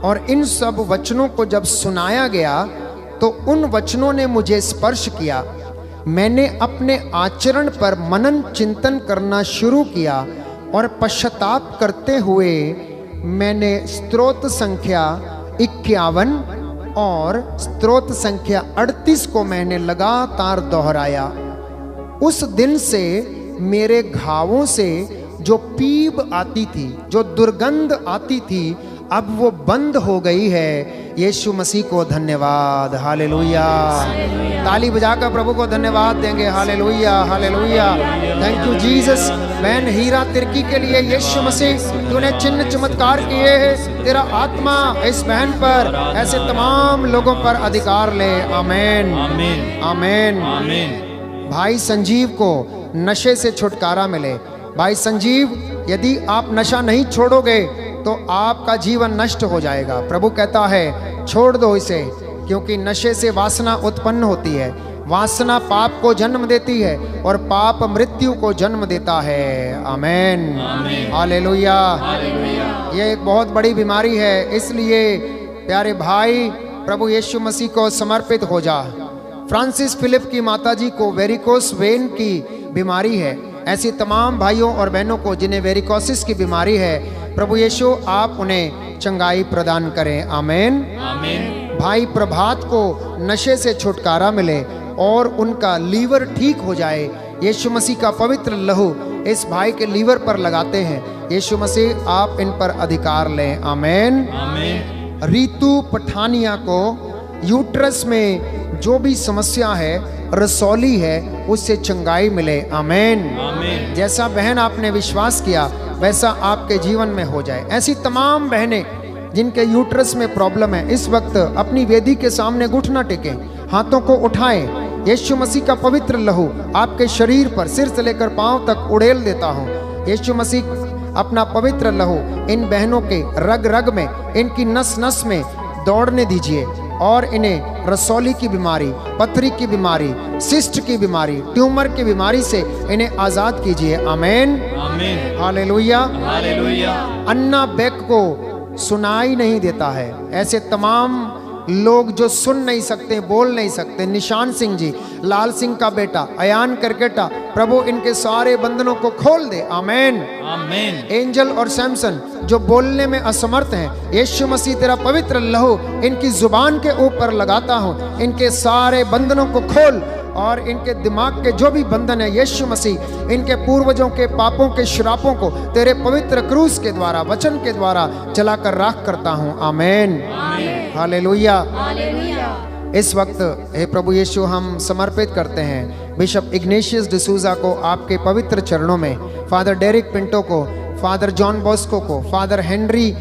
[SPEAKER 3] और इन सब वचनों को जब सुनाया गया तो उन वचनों ने मुझे स्पर्श किया। मैंने अपने आचरण पर मनन चिंतन करना शुरू किया और पश्चाताप करते हुए मैंने स्तोत्र संख्या 51 और स्तोत्र संख्या 38 को मैंने लगातार दोहराया। उस दिन से मेरे घावों से जो पीब आती थी, जो दुर्गंध आती थी, अब वो बंद हो गई है। यीशु मसीह को धन्यवाद। हालेलुया। ताली बजाकर प्रभु को धन्यवाद देंगे। Hallelujah, hallelujah. Thank you Jesus. बहन हीरा तिर्की के लिए यीशु मसीह तूने चिन्ह चमत्कार किए हैं। तेरा आत्मा इस बहन पर, ऐसे तमाम लोगों पर अधिकार ले। आमीन,
[SPEAKER 2] आमीन,
[SPEAKER 3] आमीन,
[SPEAKER 2] आमीन।
[SPEAKER 3] भाई संजीव को नशे से छुटकारा मिले। भाई संजीव, यदि आप नशा नहीं छोड़ोगे तो आपका जीवन नष्ट हो जाएगा। प्रभु कहता है छोड़ दो इसे, क्योंकि नशे से वासना उत्पन्न होती है। वासना पाप को जन्म देती है और पाप मृत्यु को जन्म देता है। आमीन, हालेलुया। ये एक बहुत बड़ी बीमारी है, इसलिए प्यारे भाई प्रभु यीशु मसीह को समर्पित हो जा। फ्रांसिस फिलिप की माताजी को वेरिकोस वेन की बीमारी है। ऐसी तमाम भाइयों और बहनों को जिन्हें वेरिकोसिस की बीमारी है, प्रभु यीशु आप उन्हें चंगाई प्रदान करें। आमीन,
[SPEAKER 2] आमीन।
[SPEAKER 3] भाई प्रभात को नशे से छुटकारा मिले और उनका लीवर ठीक हो जाए। यीशु मसीह का पवित्र लहू इस भाई के लीवर पर लगाते हैं। यीशु मसीह आप इन पर अधिकार लें। आमीन,
[SPEAKER 2] आमीन।
[SPEAKER 3] रीतू पठानिया को यूट्रस में जो भी समस्या है, रसौली है, उससे चंगाई मिले। आमीन,
[SPEAKER 2] आमीन।
[SPEAKER 3] जैसा बहन आपने विश्वास किया वैसा आपके जीवन में हो जाए। ऐसी तमाम बहनें जिनके यूट्रस में प्रॉब्लम है, इस वक्त अपनी वेदी के सामने घुटना टेकें, हाथों को उठाएं। यीशु मसीह का पवित्र लहू आपके शरीर पर सिर से लेकर पांव तक उड़ेल देता हूं। यीशु मसीह अपना पवित्र लहू इन बहनों के रग रग में, इनकी नस नस में दौड़ने दीजिए और इन्हें रसौली की बीमारी, पथरी की बीमारी, सिस्ट की बीमारी, ट्यूमर की बीमारी से इन्हें आजाद कीजिए। आमीन,
[SPEAKER 2] आमीन,
[SPEAKER 3] हालेलुया,
[SPEAKER 2] हालेलुया।
[SPEAKER 3] अन्ना बेक को सुनाई नहीं देता है। ऐसे तमाम लोग जो सुन नहीं सकते, बोल नहीं सकते, निशान सिंह जी, लाल सिंह का बेटा, अयान करकेटा, प्रभु इनके सारे बंधनों को खोल दे। आमीन,
[SPEAKER 2] आमीन।
[SPEAKER 3] एंजल और सैमसन जो बोलने में असमर्थ हैं, यीशु मसीह तेरा पवित्र लहू इनकी जुबान के ऊपर लगाता हूँ। इनके सारे बंधनों को खोल और इनके दिमाग के जो भी बंधन है, यीशु मसीह इनके पूर्वजों के पापों के श्रापों को तेरे पवित्र क्रूस के द्वारा, वचन के द्वारा जलाकर राख करता हूँ। आमीन, हालेलुया। इस वक्त हे प्रभु यीशु हम समर्पित करते हैं बिशप इग्नेशियस डिसूजा को आपके पवित्र चरणों में, फादर डेरिक पिंटो को, फादर जॉन बॉस्को को, फादर हेनरी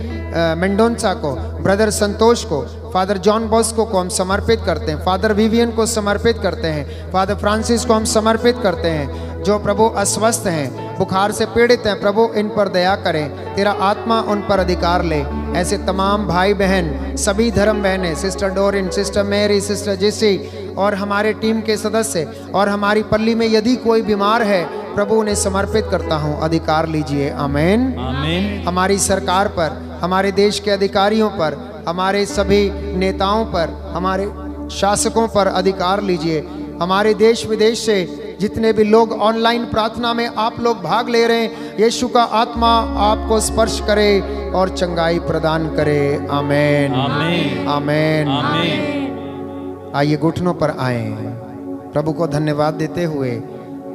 [SPEAKER 3] मेंडोंसा को, ब्रदर संतोष को, फादर जॉन बॉस्को को हम समर्पित करते हैं, फादर विवियन को समर्पित करते हैं, फादर फ्रांसिस को हम समर्पित करते हैं। जो प्रभु अस्वस्थ हैं, बुखार से पीड़ित हैं, प्रभु इन पर दया करें, तेरा आत्मा उन पर अधिकार ले। ऐसे तमाम भाई बहन, सभी धर्म बहनें, sister Doreen, sister Mary, sister Jessie और हमारे टीम के सदस्य और हमारी पल्ली में यदि कोई बीमार है, प्रभु उन्हें समर्पित करता हूँ, अधिकार लीजिए। आमीन,
[SPEAKER 2] आमीन।
[SPEAKER 3] हमारी सरकार पर, हमारे देश के अधिकारियों पर, हमारे सभी नेताओं पर, हमारे शासकों पर अधिकार लीजिए। हमारे देश विदेश से जितने भी लोग ऑनलाइन प्रार्थना में आप लोग भाग ले रहे हैं, यीशु का आत्मा आपको स्पर्श करे और चंगाई प्रदान करे। आमीन,
[SPEAKER 2] आमीन,
[SPEAKER 3] आमीन,
[SPEAKER 2] आमीन।
[SPEAKER 3] आइए घुटनों पर आए, प्रभु को धन्यवाद देते हुए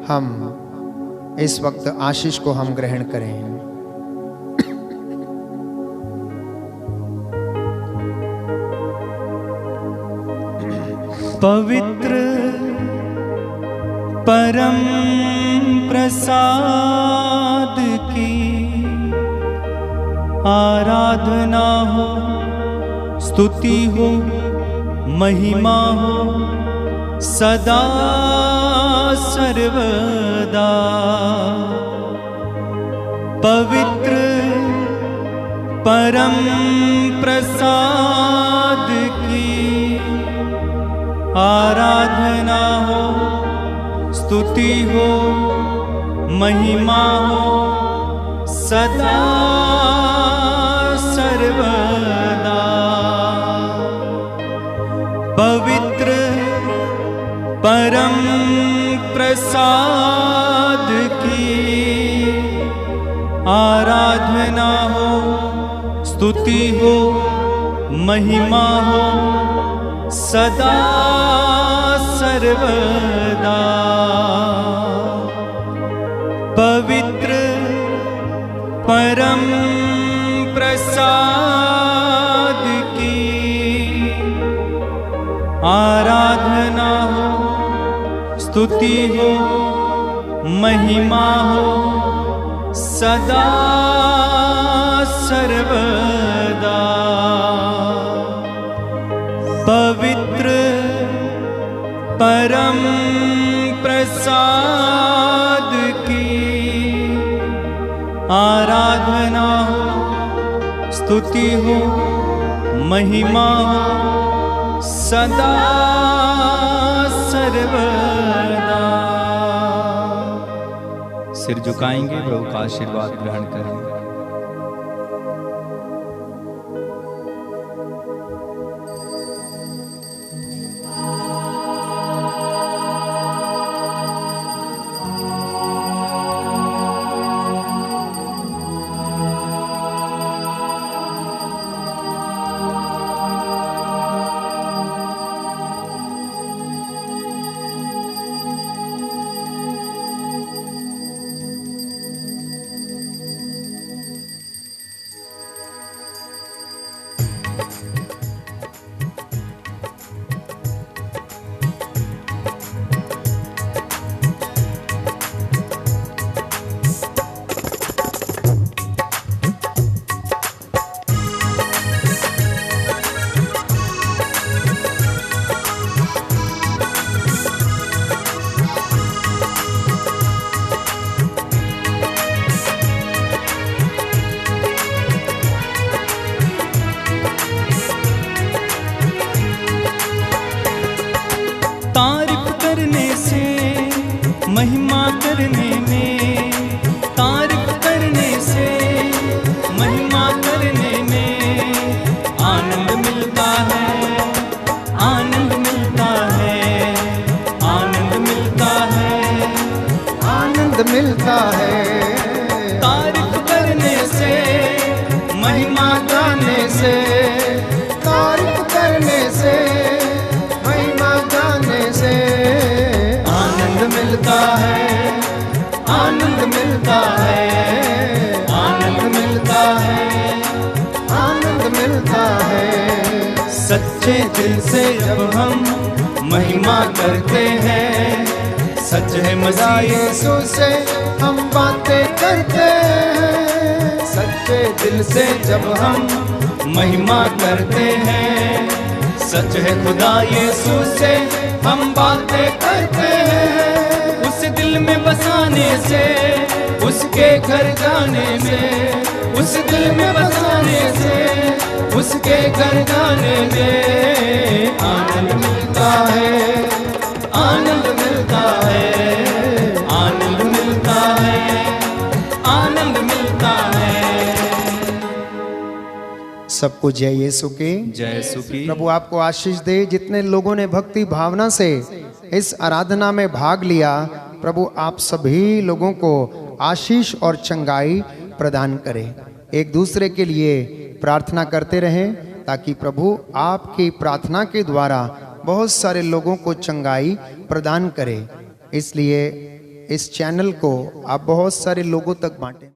[SPEAKER 3] हम इस वक्त आशीष को हम ग्रहण करें।
[SPEAKER 4] पवित्र परम प्रसाद की आराधना हो, स्तुति हो, महिमा हो सदा सर्वदा। पवित्र परम प्रसाद की आराधना हो, स्तुति हो, महिमा हो सदा सर्वदा। पवित्र परम प्रसाद की आराधना हो, स्तुति हो, महिमा हो सदा सर्वदा। पवित्र परम प्रसाद की आराधना हो, स्तुति हो, महिमा हो सदा सर्वदा। पवित्र परम प्रसाद की आराधना हो, स्तुति हो, महिमा हो सदा सर्वदा। सिर झुकाएंगे, प्रभु का आशीर्वाद ग्रहण करेंगे। तारीफ करने से, महिमा करने में, तारीफ करने से, महिमा करने में आनंद मिलता है, आनंद मिलता है, आनंद मिलता है,
[SPEAKER 3] आनंद मिलता है।
[SPEAKER 4] तारीफ करने से, महिमा गाने से,
[SPEAKER 3] तारीफ करने से, महिमा गाने से
[SPEAKER 4] आनंद मिलता है, आनंद मिलता है, आनंद मिलता है,
[SPEAKER 3] आनंद मिलता है।
[SPEAKER 4] सच्चे दिल से जब हम महिमा करते हैं, सच है मसीह
[SPEAKER 3] यीशु से हम बातें करते हैं।
[SPEAKER 4] सच्चे दिल से जब हम महिमा करते हैं, सच है खुदा यीशु से हम बातें करते हैं। उस दिल में बसाने से, उसके घर जाने में, उस दिल में बसाने से, उसके घर जाने में आनंद मिलता है, आनंद मिलता है, आनंद मिलता है, आनंद मिलता है।
[SPEAKER 3] सबको जय यीशु की।
[SPEAKER 4] जय यीशु की।
[SPEAKER 3] प्रभु आपको आशीष दे। जितने लोगों ने भक्ति भावना से इस आराधना में भाग लिया, प्रभु आप सभी लोगों को आशीष और चंगाई प्रदान करें। एक दूसरे के लिए प्रार्थना करते रहें ताकि प्रभु आपकी प्रार्थना के द्वारा बहुत सारे लोगों को चंगाई प्रदान करे। इसलिए इस चैनल को आप बहुत सारे लोगों तक बांटें।